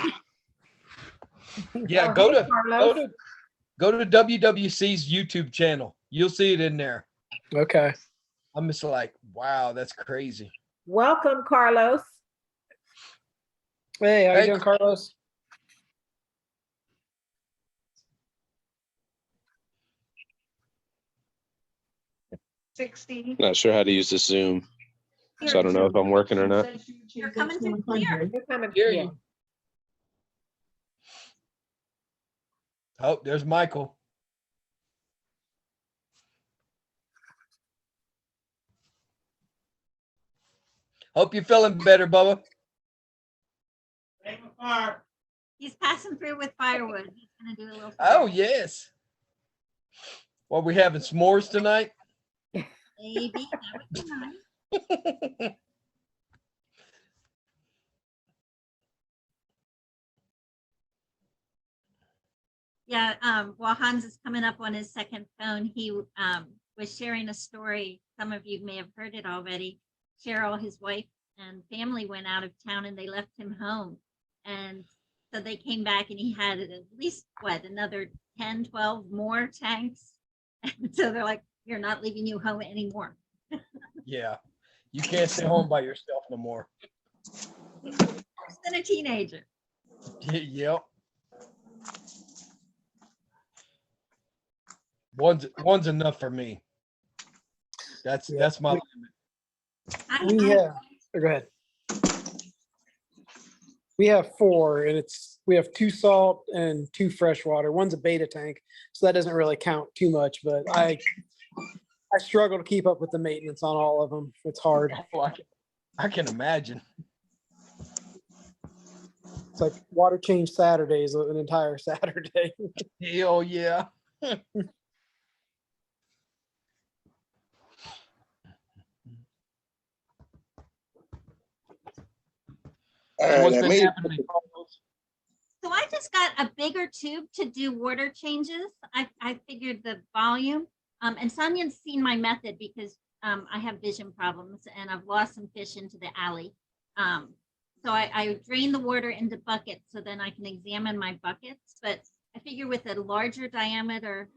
yeah, Oh, go hey, to Carlos. go to WWC's YouTube channel. You'll see it in there. Okay. I'm just like, wow, that's crazy. Welcome, Carlos. Hey, how you Hey, doing, Carlos? Not sure how to use the Zoom, so I You're, don't know if I'm working or not. you're coming through clear. You're coming. Hear Yeah. you. Oh, there's Michael. Hope you're feeling better, Bubba. He's passing through with firewood. He's gonna do a little. Oh, fire. yes. Well, we having s'mores tonight? Maybe that would be nice. Yeah, while Hans is coming up on his second phone, he was sharing a story. Some of you may have heard it already. Cheryl, his wife and family went out of town and they left him home. And so they came back and he had at least, another 10, 12 more tanks. And so they're like, you're not leaving you home anymore. Yeah. You can't stay home by yourself no more. Worse than a teenager. Yep. One's enough for me. That's my limit. We have, go ahead. We have 4, and we have 2 salt and 2 freshwater. One's a beta tank, so that doesn't really count too much. But I struggle to keep up with the maintenance on all of them. It's hard. Oh, I can imagine. It's like water change Saturdays, an entire Saturday. Hell yeah. all So right, what's I been made happening? So I just got a bigger tube to do water changes. I figured the volume And Sonia's seen my method because I have vision problems and I've lost some fish into the alley. So I drain the water into buckets so then I can examine my buckets. But I figure with a larger diameter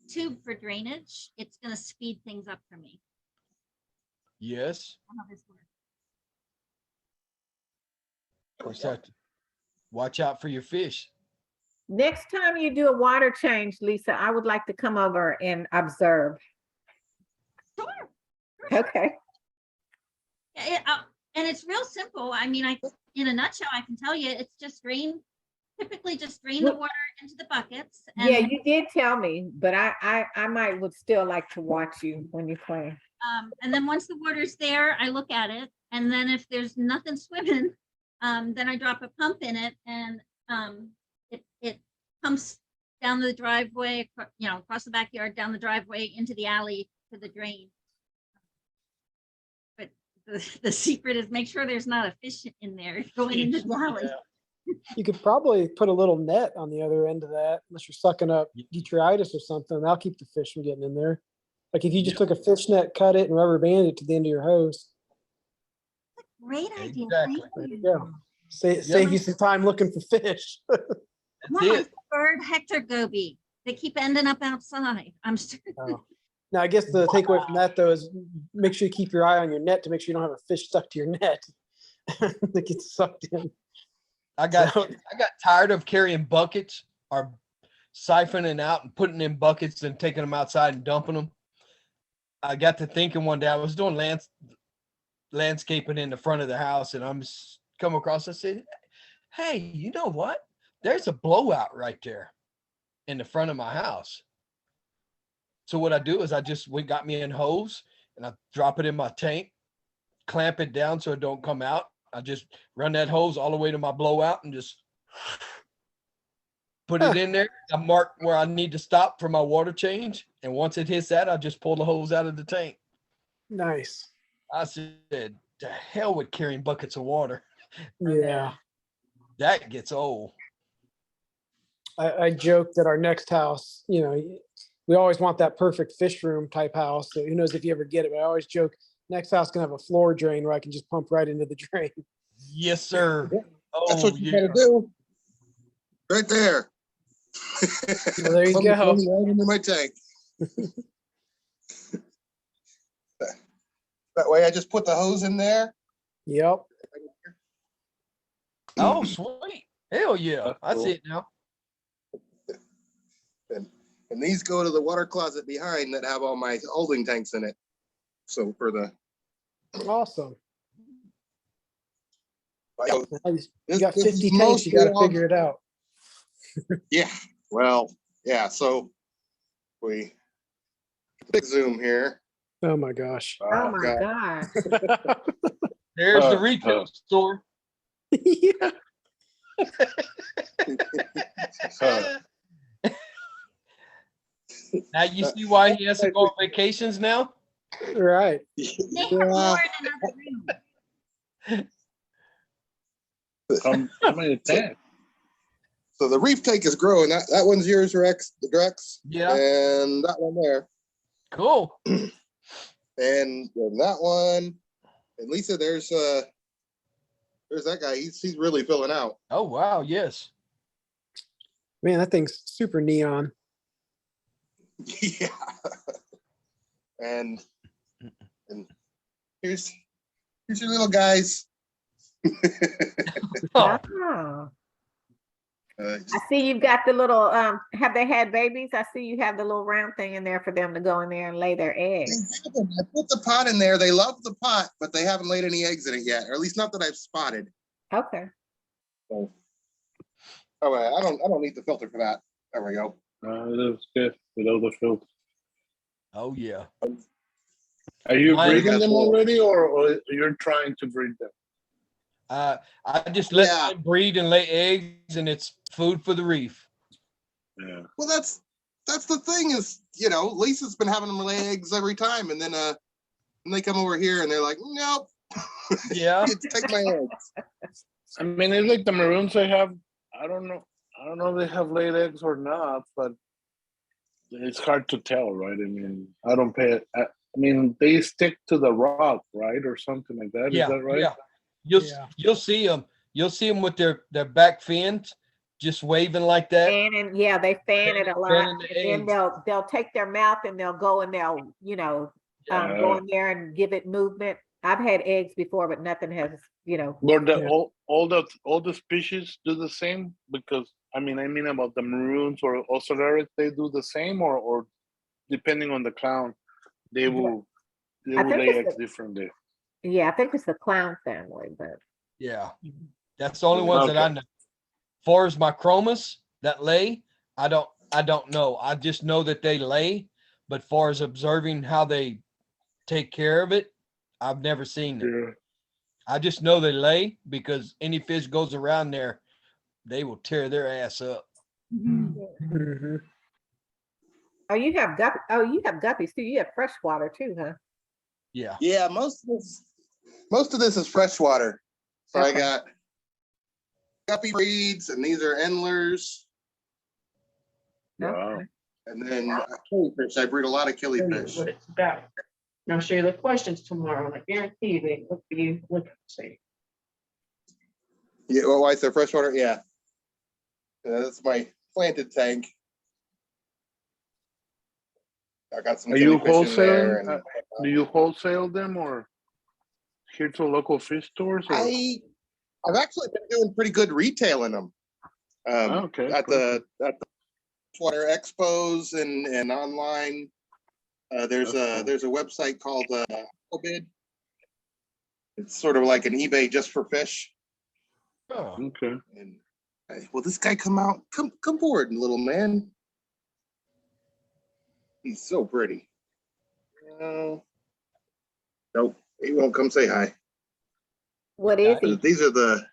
tube for drainage, it's going to speed things up for me. Yes. How this works. Of course, have to watch out for your fish. Next time you do a water change, Lisa, I would like to come over and observe. Sure. Okay. And it's real simple. I mean, in a nutshell, I can tell you, it's just typically just drain the water into the buckets. And Yeah, you did tell me, but I would still like to watch you when you play. And then once the water's there, I look at it. And then if there's nothing swimming, then I drop a pump in it and it pumps down the driveway, across the backyard, down the driveway, into the alley to the drain. But the secret is make sure there's not a fish in there going into the alley. You could probably put a little net on the other end of that, unless you're sucking up detritus or something. That'll keep the fish from getting in there. Like if you just took a fish net, cut it, and rubber band it to the end of your hose. Great idea. Exactly. Thank There you. you go. Save you some time looking for fish. Not That's like it. the bird Hector goby. They keep ending up outside. I'm sure. Oh. Now, I guess the takeaway from that though is make sure you keep your eye on your net to make sure you don't have a fish stuck to your net that gets sucked in. I got tired of carrying buckets or siphoning out and putting in buckets and taking them outside and dumping them. I got to thinking one day I was doing landscaping in the front of the house, and I'm come across. I said, "Hey, you know what? There's a blowout right there in the front of my house." So what I do is we got me a hose and I drop it in my tank, clamp it down so it don't come out. I just run that hose all the way to my blowout and just put it in there. I mark where I need to stop for my water change. And once it hits that, I just pull the hose out of the tank. Nice. I said, to hell with carrying buckets of water. Yeah. That gets old. I joke that our next house, we always want that perfect fish room type house. So who knows if you ever get it, but I always joke next house can have a floor drain where I can just pump right into the drain. Yes, sir. That's what you yeah. gotta do. Right there. Well, there you Pump the go. money right into my tank. That way I just put the hose in there. Yep. Oh, sweet. Hell yeah. I see it now. And these go to the water closet behind that have all my holding tanks in it. So for the Awesome. So You got this 50 is tanks, you got to mostly figure it out. yeah, well, yeah, so we big zoom here. Oh my gosh. Oh my God. There's the retail store. Yeah. Now you see why he has to go on vacations now? Right. They have Yeah. more in another room. How many tanks? So the reef tank is growing. That one's yours, Rex, the Drex. Yeah. And that one there. Cool. And that one. And Lisa, there's that guy. He's really filling out. Oh, wow. Yes. Man, that thing's super neon. Yeah. And here's your little guys. Oh, Oh. I see you've got the little, have they had babies? I see you have the little round thing in there for them to go in there and lay their eggs. I put the pot in there. They love the pot, but they haven't laid any eggs in it yet, or at least not that I've spotted. Okay. So, oh, I don't need the filter for that. There we go. That's good without the filter. oh yeah. Are you Mine- breeding them already, or you're trying to breed them? I just let Yeah. them breed and lay eggs, and it's food for the reef. Yeah. Well, that's the thing is, Lisa's been having them lay eggs every time, and then and they come over here and they're like, nope, Yeah. take my eggs. I mean, it's like the maroons I have. I don't know if they have laid eggs or not, but it's hard to tell, right? I mean, I don't pay it. I mean, they stick to the rock, right, or something like that. Is Yeah, that right? yeah. Yeah. You'll see them. You'll see them with their back fins just waving like that. Fanning, yeah, they fan it a lot, fanning the and then eggs. they'll take their mouth and they'll go and they'll, go Yeah. in there and give it movement. I've had eggs before, but nothing has, But the, Yeah. all the species do the same, because I mean about the maroons or ocellaris, they do the same, or depending on the clown, they will I think lay it's eggs the- differently. yeah, I think it's the clown family, but Yeah. That's the only ones that I Okay. know. Far as my chromas that lay, I don't know. I just know that they lay, but far as observing how they take care of it, I've never seen it. Yeah. I just know they lay because any fish goes around there, they will tear their ass up. Mhm. Mhm. oh, you have guppies too. You have freshwater too, huh? Yeah. Yeah, most of this is freshwater. So I Okay. got guppy breeds, and these are endlers, Wow. and then killifish. I breed a lot of Show you killifish. what it's about. And I'll show you the questions tomorrow, and I guarantee you they look for you, look at the same. Yeah, well, why is there freshwater? Yeah. That's my planted tank. I got some Are you killifish in there, wholesaling? and Do you wholesale them, or here to local fish stores? Or? I've actually been doing pretty good retailing them. Okay, At the freshwater expos and online. There's That's a website called Bid. It's sort of like an eBay just for fish. Oh, Okay. And will this guy come out? Come forward, little man. He's so pretty. Nope, he won't come say hi. What is he? These are the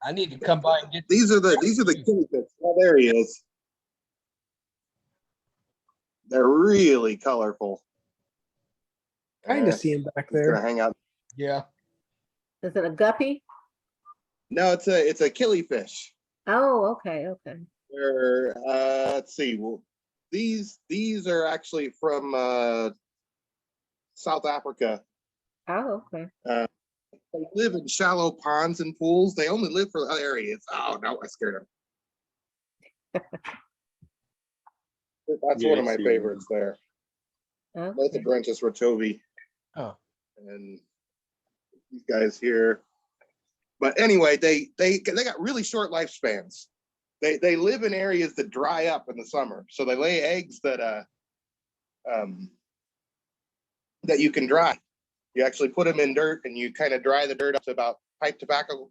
I need to come by and get these are the killifish. Oh, there he is. They're really colorful. Kind Yeah, of see him back He's gonna there. hang out. Yeah. Is it a guppy? No, it's a killifish. Oh, okay. They're let's see. Well, these are actually from South Africa. Oh, okay. They live in shallow ponds and pools. They only live for areas. Oh no, I scared him. That's Yeah, one I of my see. favorites there. Okay. That's a Brentus rotovi. Oh. And these guys here. But anyway, they got really short lifespans. They live in areas that dry up in the summer, so they lay eggs that you can dry. You actually put them in dirt, and you kind of dry the dirt up to about pipe tobacco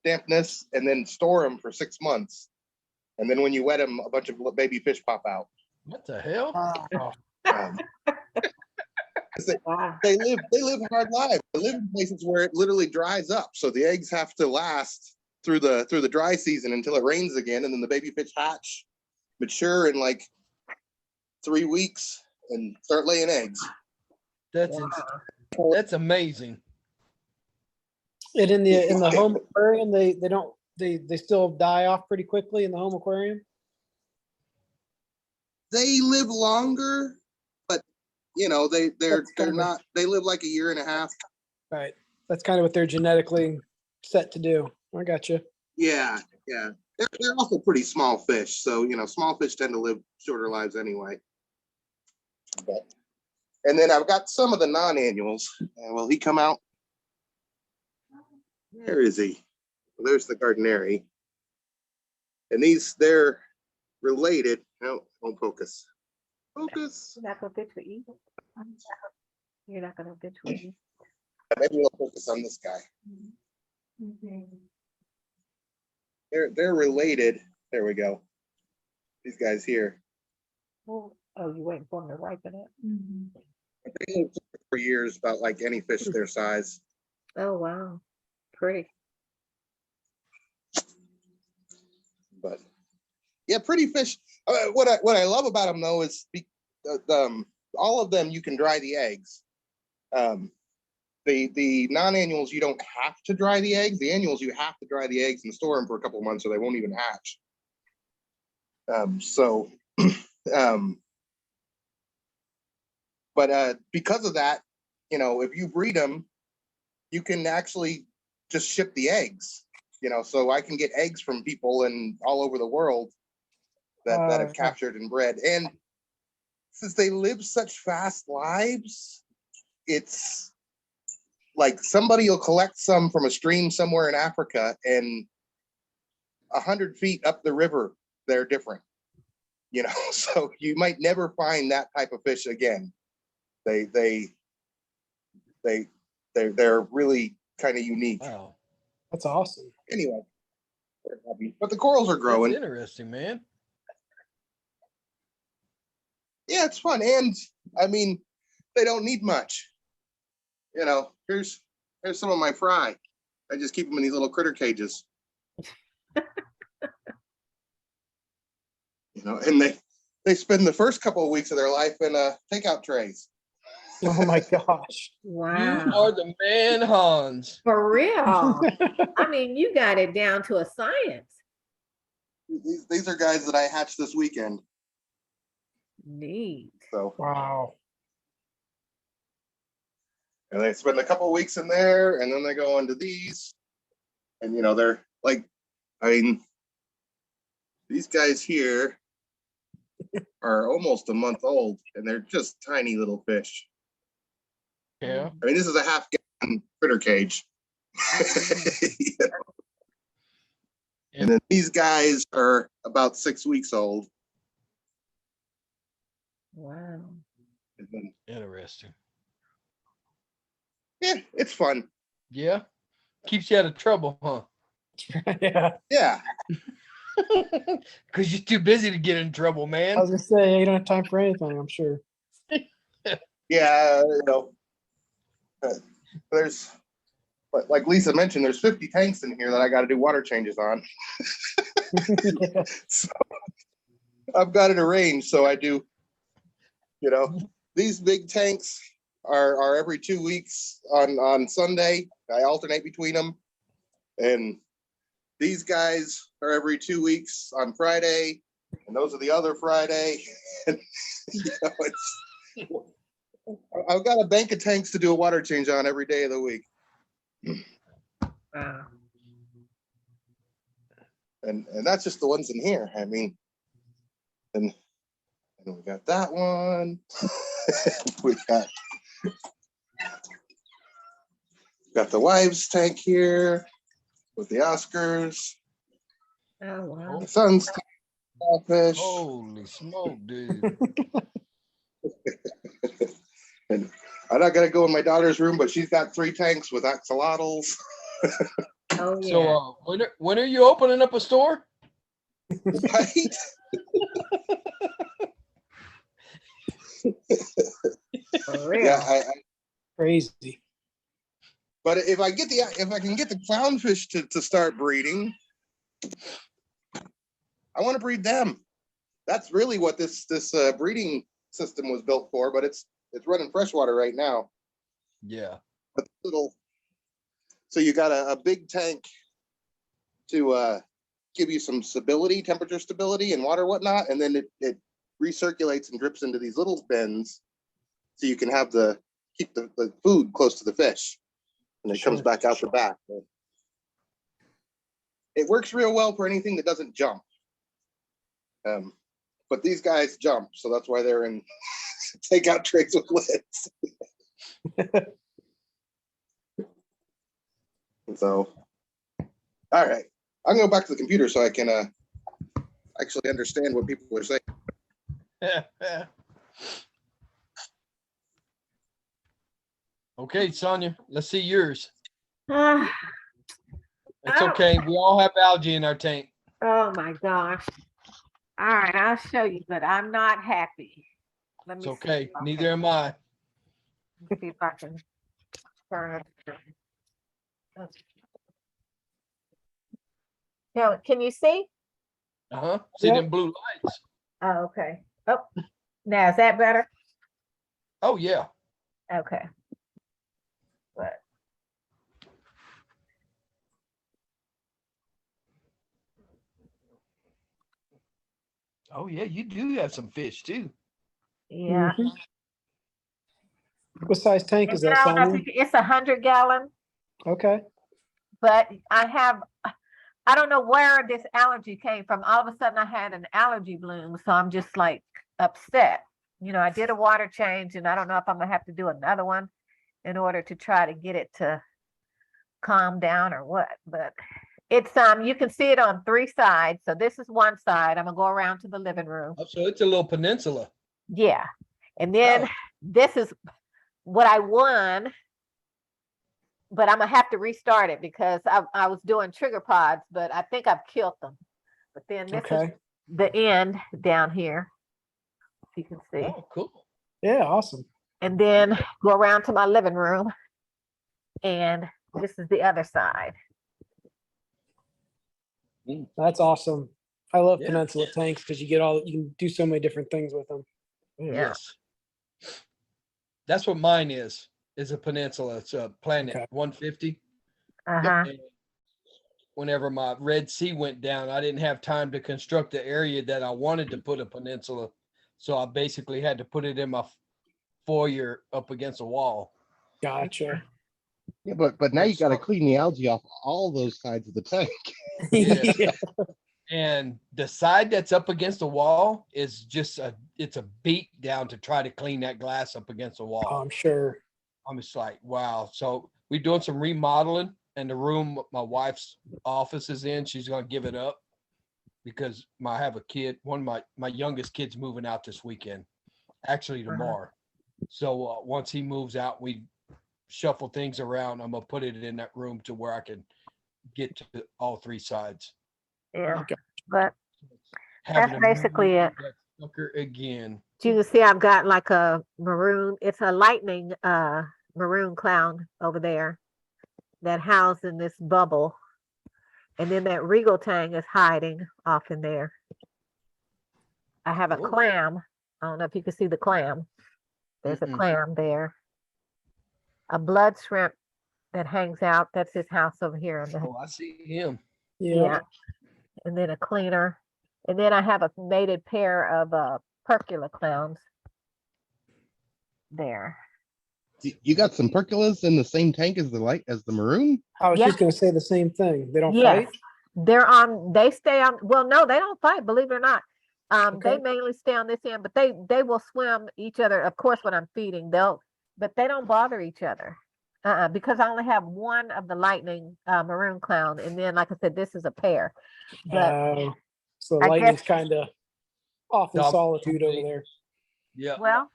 dampness, and then store them for 6 months. And then when you wet them, a bunch of baby fish pop out. What the hell? Um, Wow. they live hard lives. They live in places where it literally dries up, so the eggs have to last through the dry season until it rains again, and then the baby fish hatch, mature in like 3 weeks, and start laying eggs. That's amazing. And in the home aquarium, they still die off pretty quickly in the home aquarium. They live longer, but they're kind of- not. They live like a year and a half. Right. That's kind of what they're genetically set to do. I got you. Yeah. They're also pretty small fish, so small fish tend to live shorter lives anyway. And then I've got some of the non-annuals. Will he come out? Where is he? Well, there's the Gardneri. And they're related. No, don't focus. Focus. You're not gonna bitch with you. You're not gonna bitch with you. Maybe we'll focus on this guy. They're related. There we go. These guys here. Oh, you waiting for him to ripen it? They live for years, about like any fish their size. Oh, wow. Pretty. But yeah, pretty fish. What I love about them though is all of them you can dry the eggs. The non-annuals you don't have to dry the eggs. The annuals you have to dry the eggs and store them for a couple of months, or they won't even hatch. So, um, but because of that, you know, if you breed them, you can actually just ship the eggs. You know, so I can get eggs from people and all over the world that have captured and bred. And since they live such fast lives, it's like somebody will collect some from a stream somewhere in Africa, and 100 feet up the river, they're different. You know, so you might never find that type of fish again. They're really kind of unique. Wow. That's awesome. Anyway, but the corals are That's growing. interesting, man. Yeah, it's fun, and I mean, they don't need much. You know, here's some of my fry. I just keep them in these little critter cages. You know, and they spend the first couple of weeks of their life in takeout trays. Oh my gosh. You Wow. are the man, Hans. For real. I mean, you got it down to a science. These are guys that I hatched this weekend. Neat. So, Wow. and they spend a couple of weeks in there, and then they go into these, and you know, they're like, I mean, these guys here are almost a month old, and they're just tiny little fish. Yeah. I mean, this is a half-gallon critter cage. You know? And then these guys are about 6 weeks old. Wow. And then, Interesting. yeah, it's fun. Yeah. Keeps you out of trouble, huh? Yeah. Yeah. Because you're too busy to get in trouble, I man. was gonna say you don't have time for anything, I'm sure. Yeah, you know, there's, like Lisa mentioned, there's 50 tanks in here that I got to do water changes on. Yeah. So I've got it arranged. So I do, you know, these big tanks are every 2 weeks on Sunday. I alternate between them. And these guys are every 2 weeks on Friday. And those are the other Friday. And, you know, I've got a bank of tanks to do a water change on every day of the week. Wow. And that's just the ones in here. I mean, and we got that one. we got the wives tank here with the Oscars. Oh wow. The son's fish. Holy smoke, dude. And I'm not gonna go in my daughter's room, but she's got 3 tanks with axolotls. Oh yeah. So when are you opening up a store? Right? For real. Yeah, Crazy. but if I can get the clownfish to start breeding, I want to breed them. That's really what this breeding system was built for, but it's running freshwater right now. Yeah. But so you got a big tank to give you some stability, temperature stability, and water whatnot, and then it recirculates and drips into these little bins, so you can keep the food close to the fish, and it comes back out the back. It works real well for anything that doesn't jump. But these guys jump, so that's why they're in takeout trays with lids. So, all right, I'm going to go back to the computer so I can actually understand what people are saying. Okay, Sonia, let's see yours. Ah, It's Oh. okay. We all have algae in our tank. oh my gosh. All right, I'll show you, but I'm not happy. Let me It's see. okay. Neither am I. Let me see if I can turn it. Now, can you see? Uh-huh. See Yep. them blue lights. Oh, okay. Oh, now is that better? Oh, yeah. Okay. But Oh yeah, you do have some fish too. Yeah. Mhm. What size tank And is then that, I don't know if Sonia? it's 100 gallon, Okay. but I don't know where this allergy came from. All of a sudden I had an allergy bloom, so I'm just like upset. I did a water change and I don't know if I'm gonna have to do another one in order to try to get it to calm down or what, but it's, you can see it on 3 sides. So this is one side. I'm gonna go around to the living room. Oh, so it's a little peninsula. Yeah. And then Oh. this is what I won, but I'm gonna have to restart it because I was doing trigger pods, but I think I've killed them. But then this is Okay. the end down here, if you can see. Oh, cool. Yeah, awesome. And then go around to my living room. And this is the other side. That's awesome. I love Yeah. peninsula tanks because you can do so many different things with them. Yeah. Yes. That's what mine is a peninsula. It's a Planet Okay. 150. Uh-huh. And whenever my Red Sea went down, I didn't have time to construct the area that I wanted to put a peninsula. So I basically had to put it in my foyer up against a wall. Gotcha. Yeah, but now you got to clean the algae off all those sides of the tank. Yes. Yeah. And the side that's up against the wall is just it's a beat down to try to clean that glass up against the wall. I'm sure. I'm just like, wow. So we're doing some remodeling, and the room my wife's office is in, she's gonna give it up because I have a kid. One of my youngest kid's moving out this weekend, actually tomorrow. So once he moves out, we shuffle things around. I'm gonna put it in that room to where I can get to all 3 sides. Yeah. Okay. But Having That's basically it. that sucker again. you can see I've got like a maroon, it's a lightning maroon clown over there that housed in this bubble. And then that regal tang is hiding off in there. I have a Cool. clam. I don't know if you can see the clam. There's a Mm-mm. clam there. A blood shrimp that hangs out. That's his house over here. Oh, I see him. Yeah. And then a cleaner. And then I have a mated pair of percula clowns there. You got some percolas in the same tank as the maroon? I was Yeah. just going to say the same thing. They don't Yes, fight. they stay on, well, no, they don't fight, believe it or not. They Okay. mainly stay on this end, but they will swim each other. Of course, when I'm feeding, but they don't bother each other. Because I only have one of the lightning maroon clown. And then, like I said, this is a pair. But So I lightning's guess- kind of off in Dom- solitude over there. Yeah. well,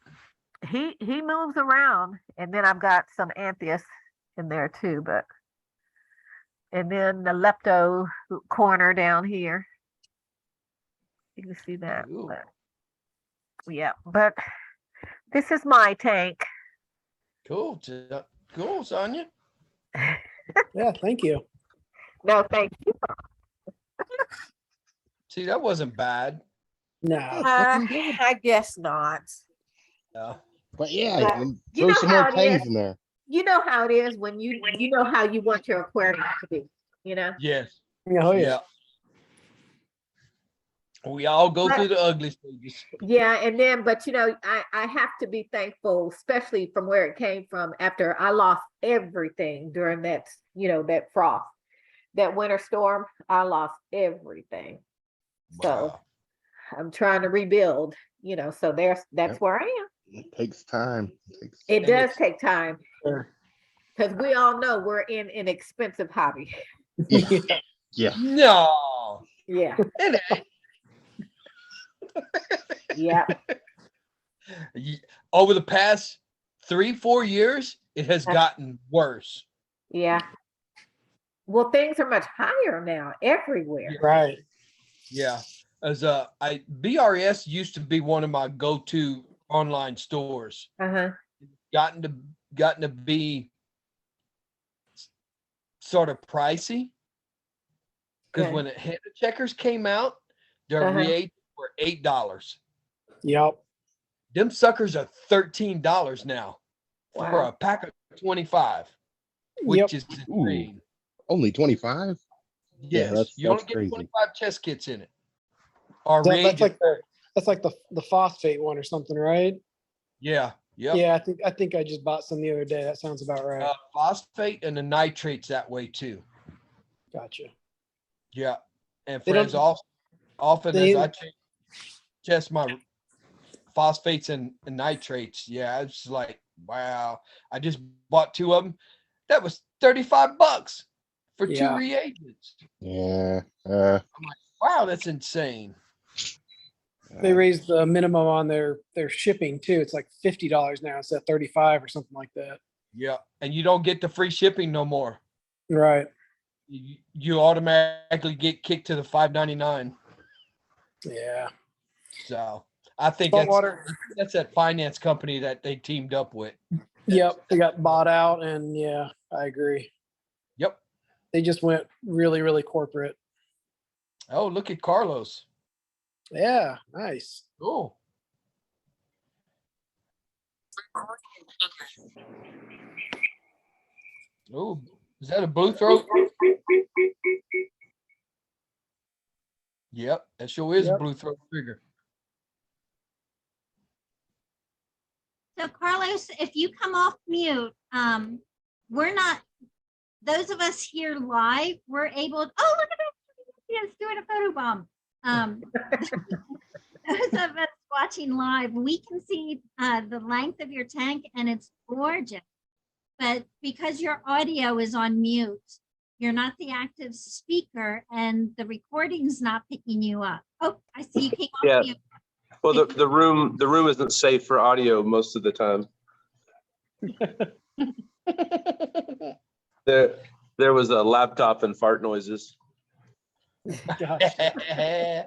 he moves around, and then I've got some Antheus in there too, and then the lepto corner down here. You can see that. Ooh. But, yeah, but this is my tank. Cool. Cool, Sonia. Yeah, thank you. No, thank you. See, that wasn't bad. No. I guess not. Yeah. But yeah, But and you throw know some how more it tangs is. in there. You know how it is when you know how you want your aquarium to be, Yes. Oh, yeah. We all go But- through the ugly stages. Yeah, and then, but I have to be thankful, especially from where it came from after I lost everything during that, that frost, that winter storm, I lost everything. So Wow. I'm trying to rebuild, so that's Yep. where I am. It takes time. It And does it's- take time Sure. because we all know we're in an expensive hobby. Yeah. Yeah. No. Yeah, It ain't. yeah, Over the past 3-4 years, it has gotten worse. yeah. Well, things are much higher now everywhere. Right. Yeah. As BRS used to be one of my go-to online stores. Uh-huh. Gotten to be sort of pricey. Because Okay. when the Head Checkers came out, their Uh-huh. rates were $8. Yep. Them suckers are $13 now for Wow. a pack of 25, which Yep. is insane. Only 25? Yes, that's you only crazy. get 25 chest kits in it. Or That's reagent. like That's like the phosphate one or something, right? Yeah, yep. Yeah, I think I just bought some the other day. That sounds about right. Phosphate and the nitrates that way too. Gotcha. Yeah. And They friends, don't- often they- as I test my phosphates and nitrates, yeah, it's like, wow. I just bought 2 of them. That was $35 for 2 Yeah. reagents. Yeah. Wow, that's insane. They raised the minimum on their shipping too. It's like $50 now instead of 35 or something like that. Yeah. And you don't get the free shipping no more. Right. You automatically get kicked to the $5.99. Yeah. So I think Saltwater. that's that finance company that they teamed up with. Yep. They got bought out, and yeah, I agree. Yep. They just went really, really corporate. Oh, look at Carlos. Yeah. Nice. Oh. Oh, is that a blue throat? Yep, that sure is a Yep. blue throat trigger. So Carlos, if you come off mute, we're not, those of us here live, we're able, oh, look at that. Yes, doing a photo bomb. Those of us watching live, we can see the length of your tank and it's gorgeous. But because your audio is on mute, you're not the active speaker and the recording's not picking you up. Oh, I see you came off Yeah. mute. Well, the room isn't safe for audio most of the time. There was a laptop and fart noises. Gotcha.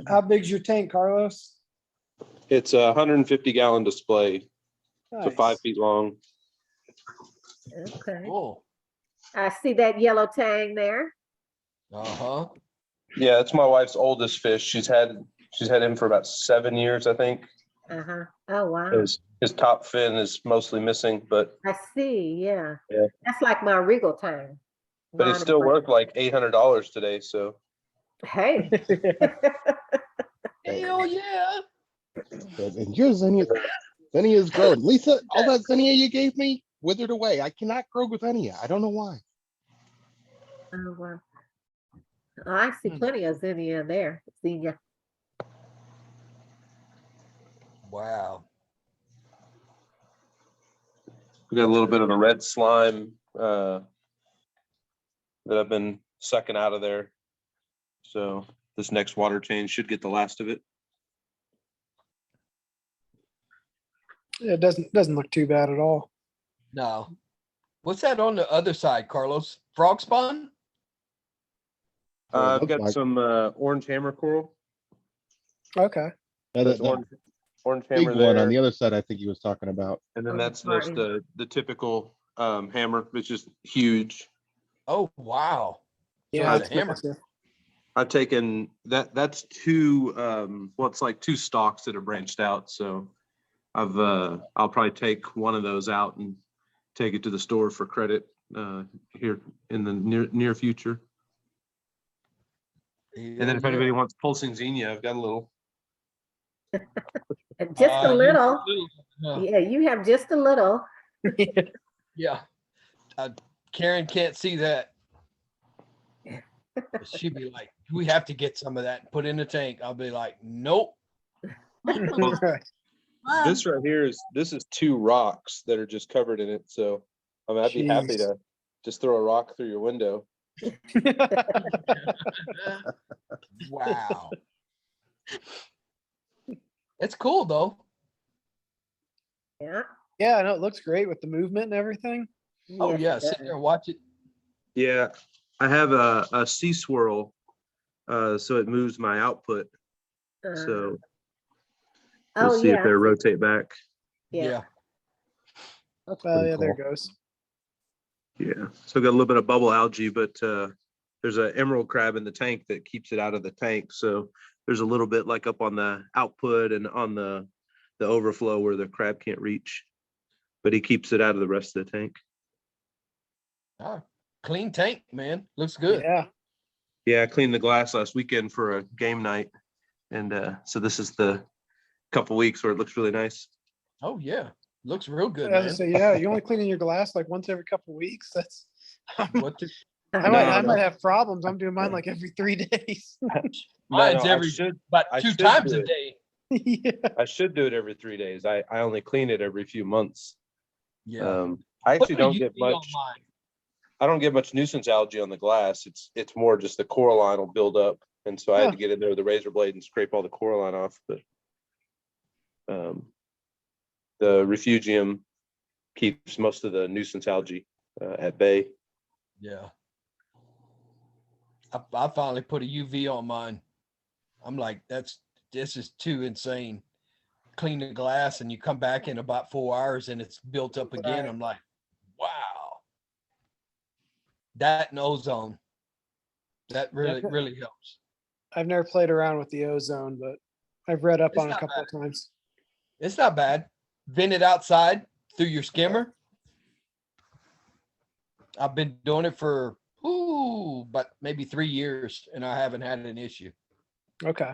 How big's your tank, Carlos? It's a 150-gallon display, so Nice. 5 feet long. Okay. Cool. I see that yellow tang there. Uh-huh. Yeah, it's my wife's oldest fish. She's had him for about 7 years, I think. Uh-huh. Oh, wow. His top fin is mostly missing, but I see, yeah. Yeah. That's like my regal tang. he's still worth like $800 today. So Hey. Hell yeah. And your zinnia is growing. Lisa, all that zinnia you gave me withered away. I cannot grow with zinnia. I don't know why. Oh, wow. Oh, I see plenty of zinnia in there. Zinnia. Wow. we got a little bit of the red slime that I've been sucking out of there. So this next water change should get the last of it. It doesn't look too bad at all. No. What's that on the other side, Carlos? Frog spawn? Oh, it I've looks got like- some orange hammer coral. Okay. That's That orange big hammer one there. on the other side, I think he was talking about. And then Oh, that's Martin. the typical hammer, which is huge. Oh, wow. Yeah, it's it's a hammer. massive. I've taken that's 2 well, it's like 2 stalks that are branched out. So I'll probably take one of those out and take it to the store for credit here in the near future. And then if anybody wants pulsing zinnia, I've got a little. Just a little. Huh. Yeah, you have just a little. Yeah. Karen can't see that. She'd be like, we have to get some of that and put in the tank. I'll be like, nope. This right here is 2 rocks that are just covered in it. So I'd be happy Jeez. to just throw a rock through your window. Wow. It's cool though. Yeah. Yeah, I know it looks great with the movement and everything. Oh Yes, yeah, it sit does. there and watch it. Yeah, I have a sea swirl, so it moves my output. So oh, we'll see yeah. if they rotate back. Yeah. Oh pretty yeah, there it cool. goes. Yeah, so I've got a little bit of bubble algae, but there's an emerald crab in the tank that keeps it out of the tank. So there's a little bit like up on the output and on the overflow where the crab can't reach, but he keeps it out of the rest of the tank. Ah, clean tank, man. Looks good. Yeah. Yeah, I cleaned the glass last weekend for a game night. And so this is the couple weeks where it looks really nice. Oh, yeah. Looks real good, As I man. say, yeah, you only cleaning your glass like once every couple of weeks. That's What the, I No. might have problems. I'm doing mine like every 3 days. mine's every, about I 2 should times do a it. day. Yeah. I should do it every 3 days. I only clean it every few months. Yeah. I actually Put don't a get UV on much. mine. I don't get much nuisance algae on the glass. It's more just the coralline will build up, and so I had Huh. to get in there with the razor blade and scrape all the coralline off. But the refugium keeps most of the nuisance algae at bay. Yeah. I finally put a UV on mine. I'm like, this is too insane. Clean the glass and you come back in about 4 hours and it's built up again. Right. I'm like, wow. That and ozone. That really, Yeah. really helps. I've never played around with the ozone, but I've read up It's on it a not couple of times. It's not bad. Vent it outside through your skimmer. I've been doing it for but maybe 3 years and I haven't had an issue. Okay.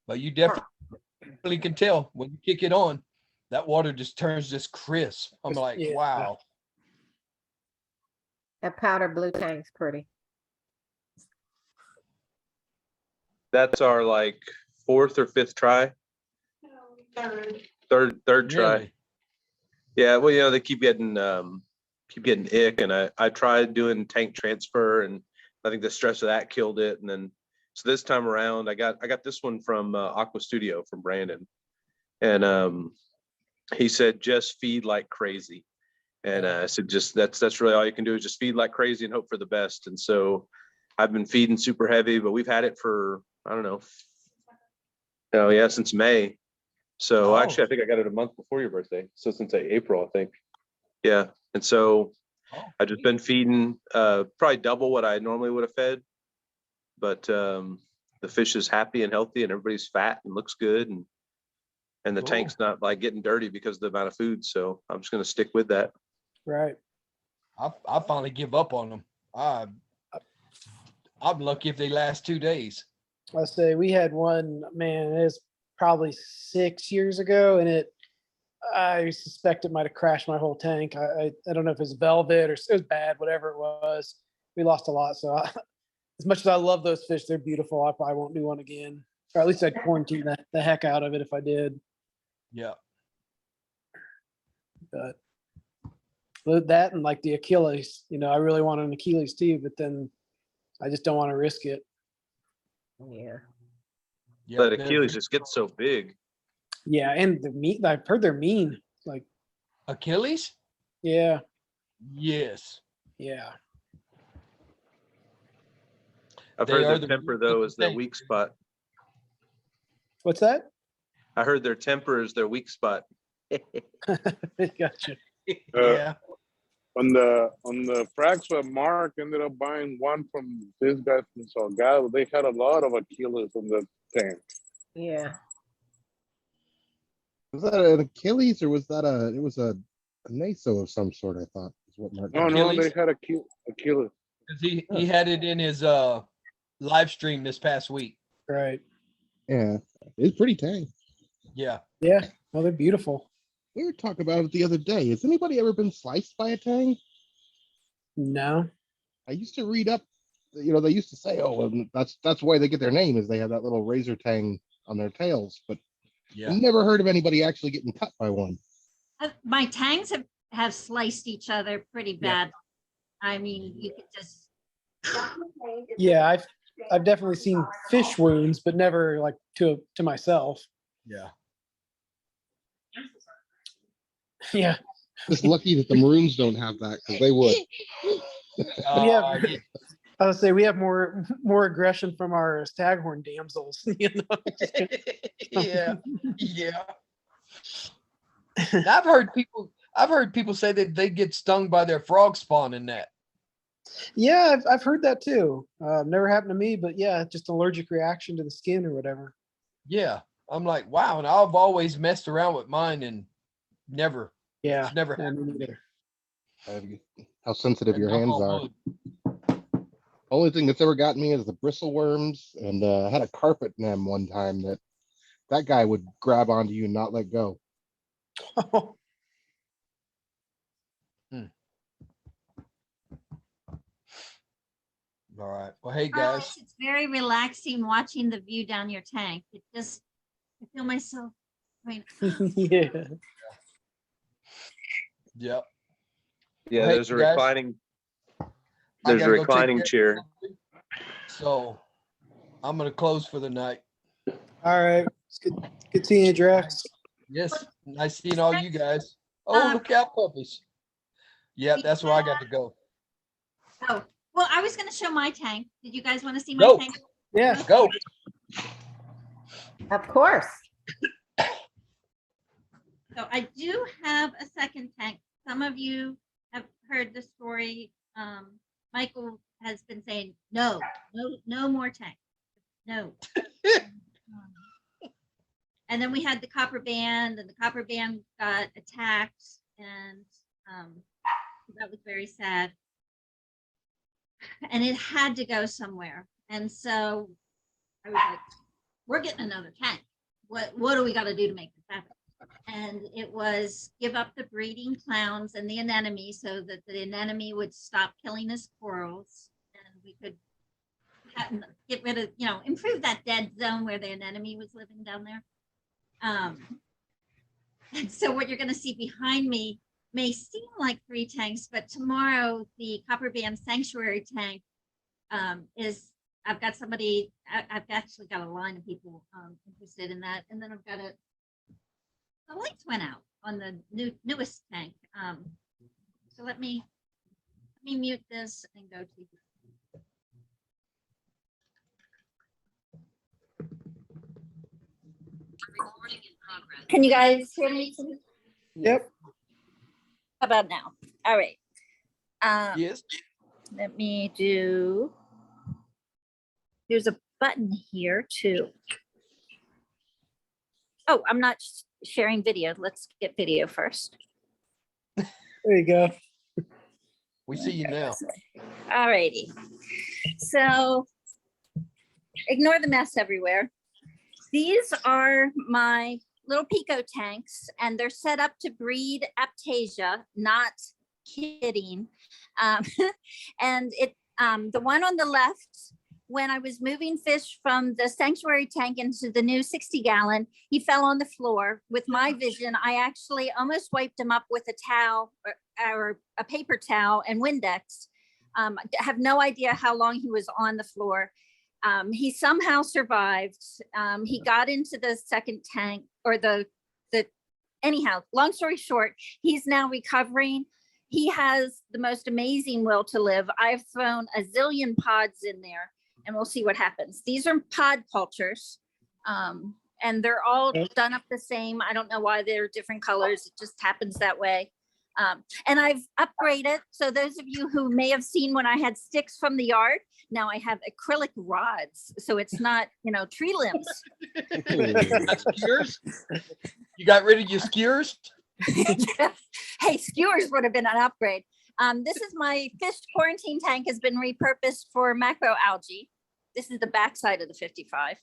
But you definitely can tell when you kick it on, that water just turns this crisp. I'm like, Yeah. wow. That powder blue tank's pretty. That's our like 4th or 5th try. Third try. Really? Yeah, well, they keep getting ick, and I tried doing tank transfer, and I think the stress of that killed it. And then so this time around, I got this one from Aqua Studio from Brandon, and he said just feed like crazy, and I said just that's really all you can do is just feed like crazy and hope for the best. And so I've been feeding super heavy, but we've had it for I don't know, since May. So Oh. actually, I think I got it a month before your birthday. So since April, I think. Yeah. And so I've just been feeding probably double what I normally would have fed. But the fish is happy and healthy and everybody's fat and looks good. And the Cool. tank's not like getting dirty because of the amount of food. So I'm just going to stick with that. Right. I finally give up on them. I'm lucky if they last 2 days. I say we had one, man, it was probably 6 years ago, and I suspect it might have crashed my whole tank. I don't know if it's velvet or it was bad, whatever it was. We lost a lot. So as much as I love those fish, they're beautiful. I probably won't do one again, or at least I'd quarantine the heck out of it if I did. Yeah. But that and like the Achilles, I really want an Achilles too, but then I just don't want to risk it. Yeah. Yeah. But Achilles just gets so big. Yeah, and the meat, I've heard they're mean. Like, Achilles? yeah, Yes. yeah. I've They heard are their the temper though is their thing. weak spot. What's that? I heard their temper is their weak spot. Gotcha. Yeah. On the frac swap, Mark ended up buying one from this guy from Salgado. They had a lot of Achilles on the tank. Yeah. Was that an Achilles or was that it was a Naso of some sort, I thought is what Mark. No, Achilles? they had Achilles. 'Cause he had it in his live stream this past week. Right. Yeah, it's pretty tame. Yeah. Yeah. Well, they're beautiful. We were talking about it the other day. Has anybody ever been sliced by a tang? No. I used to read up, they used to say, oh, well, that's why they get their name is they have that little razor tang on their tails, but Yeah. I never heard of anybody actually getting cut by one. My tangs have sliced each other pretty Yeah. bad. I mean, you could just. Yeah, I've definitely seen fish wounds, but never like to myself. Yeah. Yeah. Just lucky that the Maroons don't have that because they would. Yeah. Yeah. I would say we have more aggression from our staghorn damsels. Yeah. Yeah. I've heard people say that they get stung by their frog spawn in that. Yeah, I've heard that too. Never happened to me, but yeah, just allergic reaction to the skin or whatever. Yeah. I'm like, wow. And I've always messed around with mine and never. Yeah. It's never Yeah, happened. me neither. How sensitive your Knock hands on are. wood. Only thing that's ever gotten me is the bristle worms, and I had a carpet nem one time that guy would grab onto you and not let go. All right. Well, hey Oh, guys. it's very relaxing watching the view down your tank. It just, I feel myself going, Yeah. Yeah, Yep. Well, hey, there's a guys. reclining, I there's a gotta go take reclining care of chair. something. So I'm gonna close for the night. All right. It's good seeing you, Drax. Yes, nice seeing all you guys. Oh, look out, puppies. Yeah, that's where I got to go. oh, well, I was gonna show my tank. Did you guys want to see my Go. tank? Yeah. Go. Of course. So I do have a second tank. Some of you have heard the story. Michael has been saying, no, no more tank. No. And then we had the copper band, and the copper band got attacked, and that was very sad. And it had to go somewhere. And so I was like, we're getting another tank. What do we got to do to make this happen? And it was give up the breeding clowns and the anemone so that the anemone would stop killing his corals, and we could get rid of, improve that dead zone where the anemone was living down there. And so what you're going to see behind me may seem like 3 tanks, but tomorrow the copper band sanctuary tank I've got somebody, I've actually got a line of people interested in that. And then I've got the lights went out on the newest tank. So let me mute this and go to. Can you guys hear me? Yep. How about now? All right. Yes. Let me do. There's a button here too. Oh, I'm not sharing video. Let's get video first. There you go. We see you now. All righty. So ignore the mess everywhere. These are my little Pico tanks, and they're set up to breed Aptasia, not kidding. And the one on the left, when I was moving fish from the sanctuary tank into the new 60-gallon, he fell on the floor. With my vision, I actually almost wiped him up with a towel or a paper towel and Windex. I have no idea how long he was on the floor. He somehow survived. He got into the second tank, or anyhow, long story short, he's now recovering. He has the most amazing will to live. I've thrown a zillion pods in there, and we'll see what happens. These are pod cultures, and they're all done up the same. I don't know why they're different colors. It just happens that way. And I've upgraded. So those of you who may have seen when I had sticks from the yard, now I have acrylic rods. So it's not, tree limbs. That's skewers? You got rid of your skewers? Hey, skewers would have been an upgrade. This is my fish quarantine tank, has been repurposed for macroalgae. This is the backside of the 55.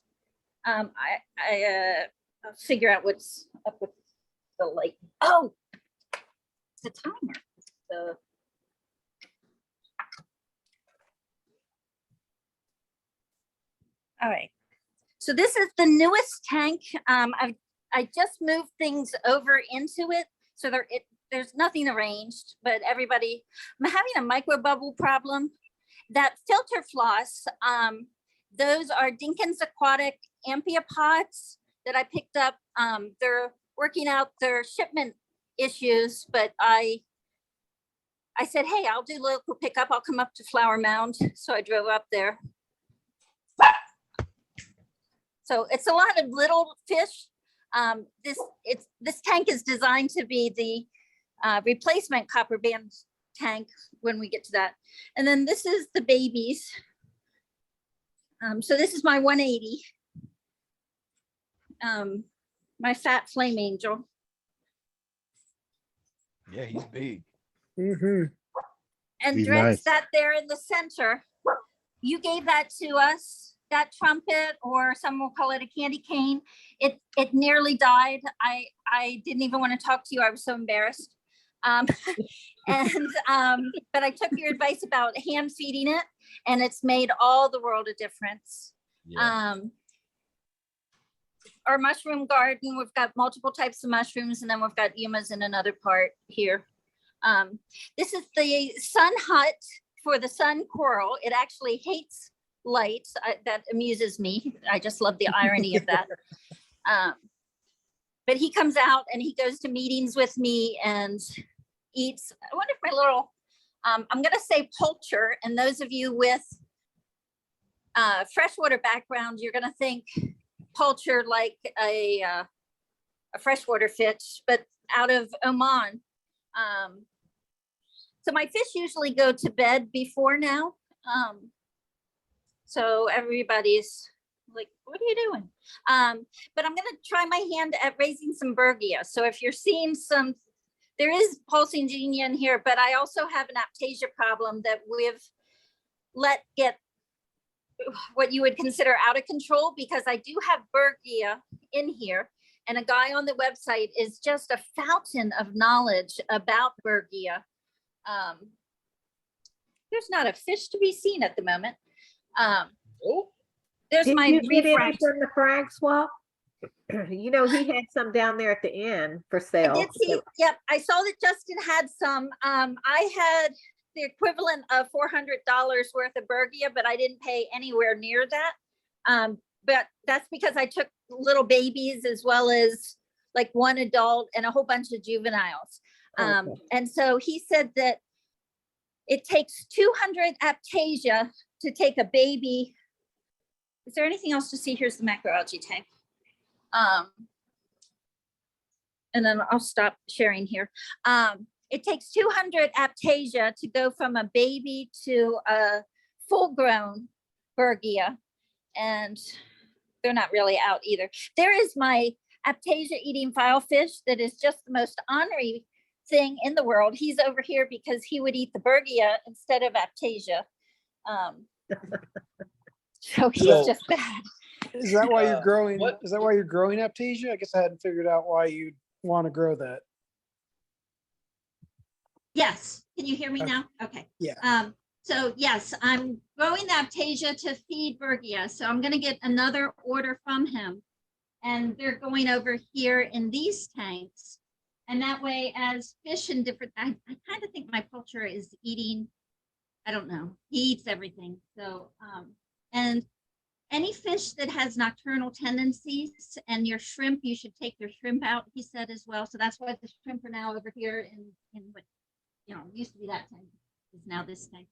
I'll figure out what's up with the light. Oh, the timer. All right. So this is the newest tank. I just moved things over into it, so there's nothing arranged, but I'm having a micro bubble problem. That filter floss, those are Dinkins Aquatic Amphipods that I picked up. They're working out their shipment issues, but I said, hey, I'll do local pickup. I'll come up to Flower Mound. So I drove up there. So it's a lot of little fish. This tank is designed to be the replacement copper band tank when we get to that. And then this is the babies. So this is my 180. My fat flame angel. Yeah, he's big. Mm-hmm. And He's Drex nice. sat there in the center. you gave that to us, that trumpet, or some will call it a candy cane. It nearly died. I didn't even want to talk to you. I was so embarrassed. But I took your advice about hand feeding it, and it's made all the world a difference. Yeah. Our mushroom garden, we've got multiple types of mushrooms, and then we've got yumas in another part here. This is the sun hut for the sun coral. It actually hates light. That amuses me. I just love the irony of that. But he comes out and he goes to meetings with me and eats. I wonder if my little, I'm going to say poultry, and those of you with freshwater background, you're going to think poultry like a freshwater fish, but out of Oman. So my fish usually go to bed before now. So everybody's like, what are you doing? But I'm gonna try my hand at raising some Bergia. So if you're seeing some, there is pulsing genia in here, but I also have an aptasia problem that we've let get what you would consider out of control, because I do have Bergia in here. And a guy on the website is just a fountain of knowledge about Bergia. There's not a fish to be seen at the moment. There's Did my you get any refract. from the frag swap? You know, he had some down there at the end for I sale. did see, yep, I saw that Justin had some. I had the equivalent of $400 worth of Bergia, but I didn't pay anywhere near that. But that's because I took little babies as well as like one adult and a whole bunch of juveniles. Okay. And so he said that it takes 200 aptasia to take a baby. Is there anything else to see? Here's the macroalgae tank. And then I'll stop sharing here. It takes 200 aptasia to go from a baby to a full-grown Bergia, and they're not really out either. There is my aptasia eating filefish that is just the most ornery thing in the world. He's over here because he would eat the Bergia instead of aptasia. So he's So- just bad. Is that why you're growing? what- Is that why you're growing aptasia? I guess I hadn't figured out why you'd want to grow that. Yes, can you hear me Okay. now? Okay. Yeah. So yes, I'm growing the aptasia to feed Bergia. So I'm gonna get another order from him. And they're going over here in these tanks. And that way, as fish and different, I kind of think my poultry is eating, I don't know, he eats everything. So, and any fish that has nocturnal tendencies, and your shrimp, you should take your shrimp out, he said as well. So that's why the shrimp are now over here in what, you know, used to be that tank, is now this tank.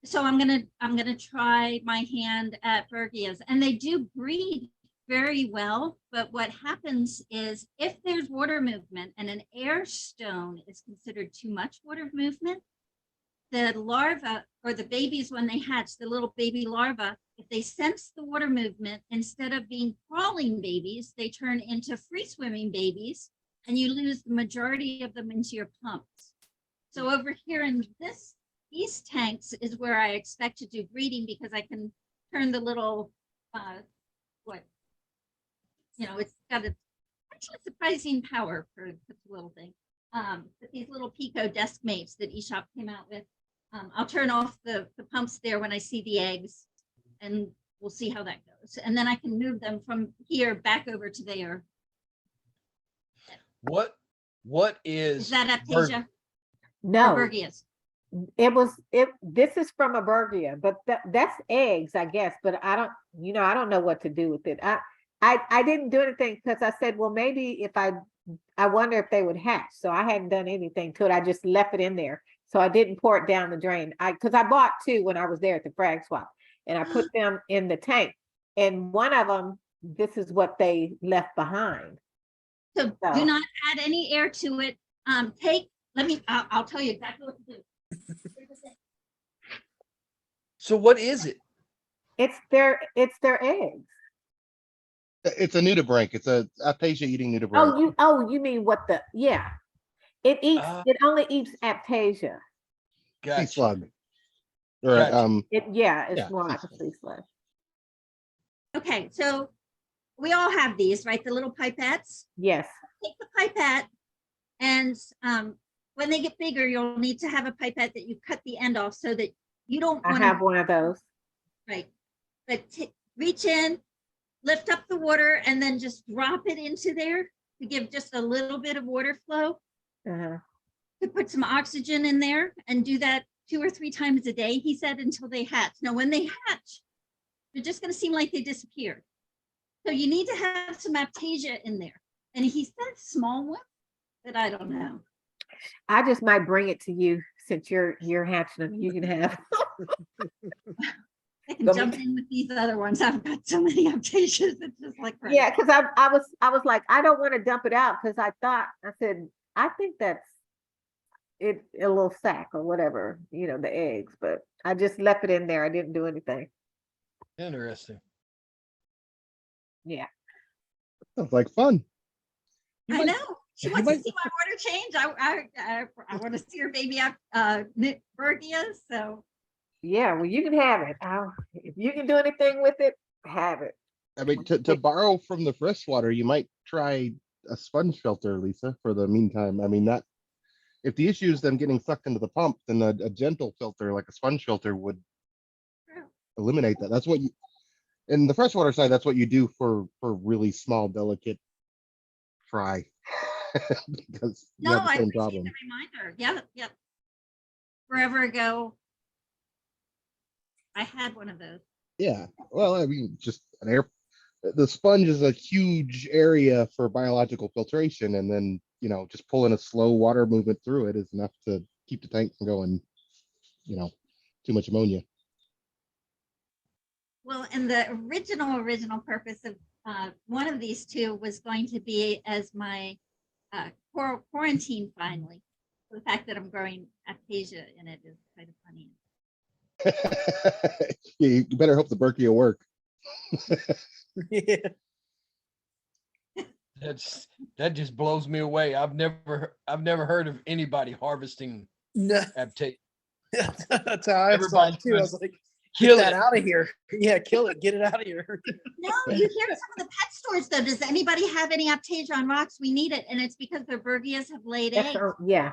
So I'm gonna try my hand at Bergias, and they do breed very well. But what happens is if there's water movement and an air stone is considered too much water movement, the larva or the babies, when they hatch, the little baby larva, if they sense the water movement, instead of being crawling babies, they turn into free swimming babies, and you lose the majority of them into your pumps. So over here in these tanks is where I expect to do breeding, because I can turn the little, it's got a actually surprising power for this little thing. But these little Pico desk mates that eShop came out with, I'll turn off the pumps there when I see the eggs, and we'll see how that goes. And then I can move them from here back over to there. What Is is that Berg- aptasia or No, Bergias? this is from a Bergia, but that's eggs, I guess, but I don't know what to do with it. I didn't do anything because I said, well, maybe if I wonder if they would hatch. So I hadn't done anything to it. I just left it in there. So I didn't pour it down the drain. Because I bought two when I was there at the frag swap, and I put them in the tank. And one of them, this is what they left behind. So do not add any air to it. I'll tell you exactly what to do. So what is it? It's their eggs. It's a nudibranch. It's a aptasia eating nudibranch. You mean yeah. It only eats aptasia. Sea Gotcha. slug. Or, Gotcha. It's Yeah, more sea like a sludge. sea sludge. Okay, so we all have these, right? The little pipettes. Yes. Take the pipette and when they get bigger, you'll need to have a pipette that you cut the end off so that you don't I want have to, one of those. right? But reach in, lift up the water, and then just drop it into there to give just a little bit of water flow, Uh-huh. to put some oxygen in there, and do that 2 or 3 times a day, he said, until they hatch. Now, when they hatch, they're just going to seem like they disappeared. So you need to have some aptasia in there. And he said small one, but I don't know. I just might bring it to you since you're hatching them. You can have. I can Go jump me- in with these other ones. I've got so many aptasias. It's just like crazy. Yeah, because I was like, I don't want to dump it out because I said, I think that's it, a little sack or whatever, the eggs, but I just left it in there. I didn't do anything. Interesting. Yeah. Sounds like fun. You I might- know. She you wants to might- see my water change. I want to see her baby up Bergia. So Yeah, well, you can have it. If you can do anything with it, have it. I mean, to borrow from the freshwater, you might try a sponge filter, Lisa, for the meantime. I mean, that if the issue is them getting sucked into the pump, then a gentle filter like a sponge filter would eliminate that. That's what you, in the freshwater side, that's what you do for really small, delicate fry. Because you no, have the I same appreciate problem. the reminder. Yep. Forever ago, I had one of those. Yeah. Well, I mean, just an air. The sponge is a huge area for biological filtration, and then just pulling a slow water movement through it is enough to keep the tank from going, too much ammonia. Well, and the original purpose of one of these two was going to be as my quarantine finally. The fact that I'm growing aptasia in it is kind of funny. Yeah, you better hope the Berkey will work. Yeah. That just blows me away. I've never heard of anybody harvesting No, aptate. that's how I saw it Everybody's too. I trying was like, kill get that it. out of here. Yeah, kill it. Get it out of here. No, you hear some of the pet stores though. Does anybody have any aptasia on rocks? We need it, and it's because their Bergias have laid That's eggs yeah.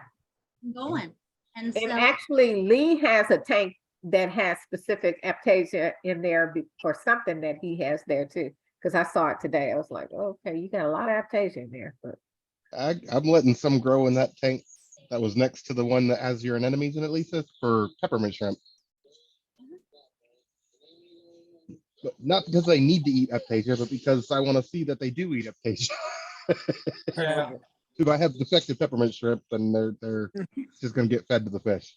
going. And And so actually, Lee has a tank that has specific aptasia in there for something that he has there too. Because I saw it today. I was like, okay, you got a lot of aptasia in there. But I'm letting some grow in that tank that was next to the one that has your anemones in it, Lisa, for peppermint shrimp. But not because I need to eat aptasia, but because I want to see that they do eat aptasia. Yeah. If I have defective peppermint shrimp, then they're just going to get fed to the fish.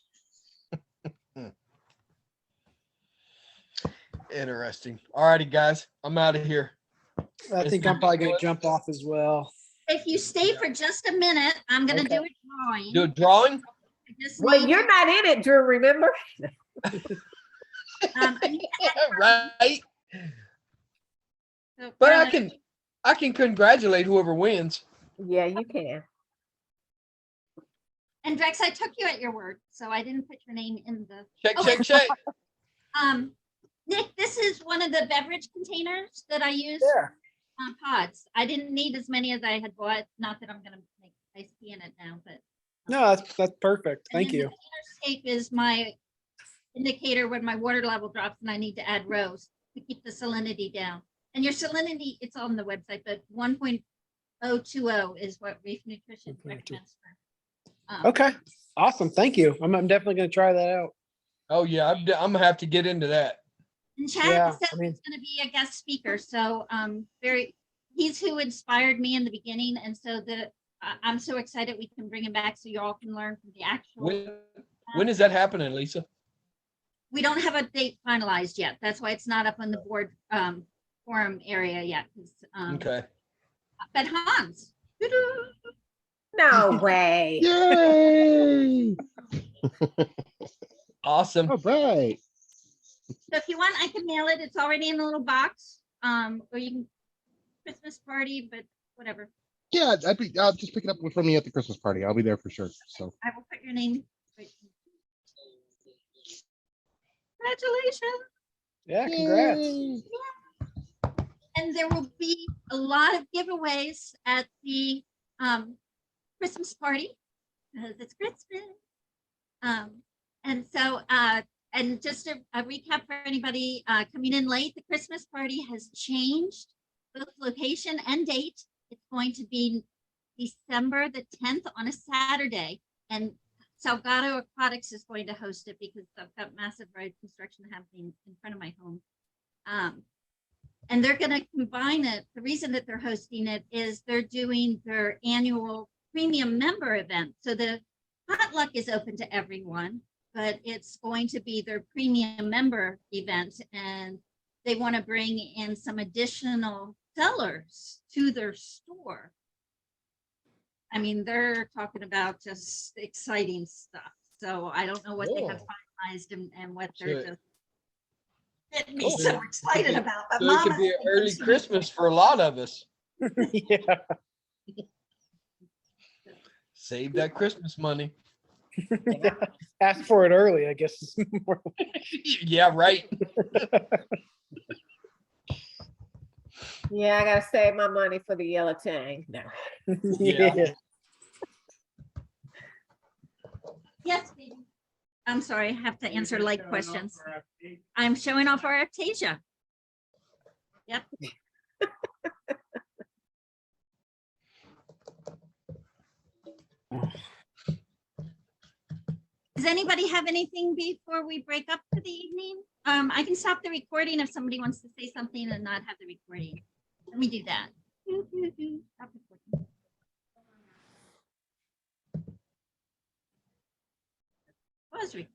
Interesting. All righty, guys. I'm out of here. I think I'm probably going to jump off as well. if you stay for just a minute, I'm gonna Okay. do a drawing. Do a drawing? I just well, need you're not in it, Drew. Remember? I need to add Right. so But Carla, I can congratulate whoever wins. Yeah, you can. and Drex, I took you at your word, so I didn't put your name in the. Shake, Oh, shake, shake. Nick, this is one of the beverage containers that I use Yeah. on pods. I didn't need as many as I had bought. Not that I'm gonna make iced tea in it now, but. No, that's perfect. And Thank then you. the interscape is my indicator when my water level drops and I need to add rows to keep the salinity down. And your salinity, it's on the website, but 1.020 is what Reef Nutrition 1.02. recommends. Okay. Awesome. Thank you. I'm definitely going to try that out. Oh yeah, I'm gonna have to get into that. And Chad Yeah, said I mean- he's going to be a guest speaker, so he's who inspired me in the beginning, and so I'm so excited we can bring him back so you all can learn from the actual. When is that happening, Lisa? We don't have a date finalized yet. That's why it's not up on the board forum area yet. Okay. But Hans, No way. Yay! Awesome. All right. so if you want, I can mail it. It's already in a little box. Or you can Christmas party, but whatever. Yeah, I'll just pick it up from me at the Christmas party. I'll be there for sure. So I will put your name. Congratulations. Yeah, congrats. Yay. And there will be a lot of giveaways at the Christmas party because it's Christmas. And so, and just a recap for anybody coming in late, the Christmas party has changed both location and date. It's going to be December the 10th on a Saturday, and Salgado Aquatics is going to host it because I've got massive road construction happening in front of my home. And they're going to combine it. The reason that they're hosting it is they're doing their annual premium member event. So the potluck is open to everyone, but it's going to be their premium member event. And they want to bring in some additional sellers to their store. I mean, they're talking about just exciting stuff. So I don't know what they have Cool. finalized and what they're So- just getting me Cool. so excited about. But So it could Mama's be an thinking early she- Christmas for a lot of us. Yeah. Save that Christmas money. Ask for it early, I guess. Is more. Yeah, right. Yeah, I gotta save my money for the yellow tank. No. Yeah. Yes, baby. I'm sorry, I have to answer like questions. I'm showing off our Aptasia. Yep. Does anybody have anything before we break up for the evening? I can stop the recording if somebody wants to say something and not have the recording. Let me do that. Stop recording. Was recording.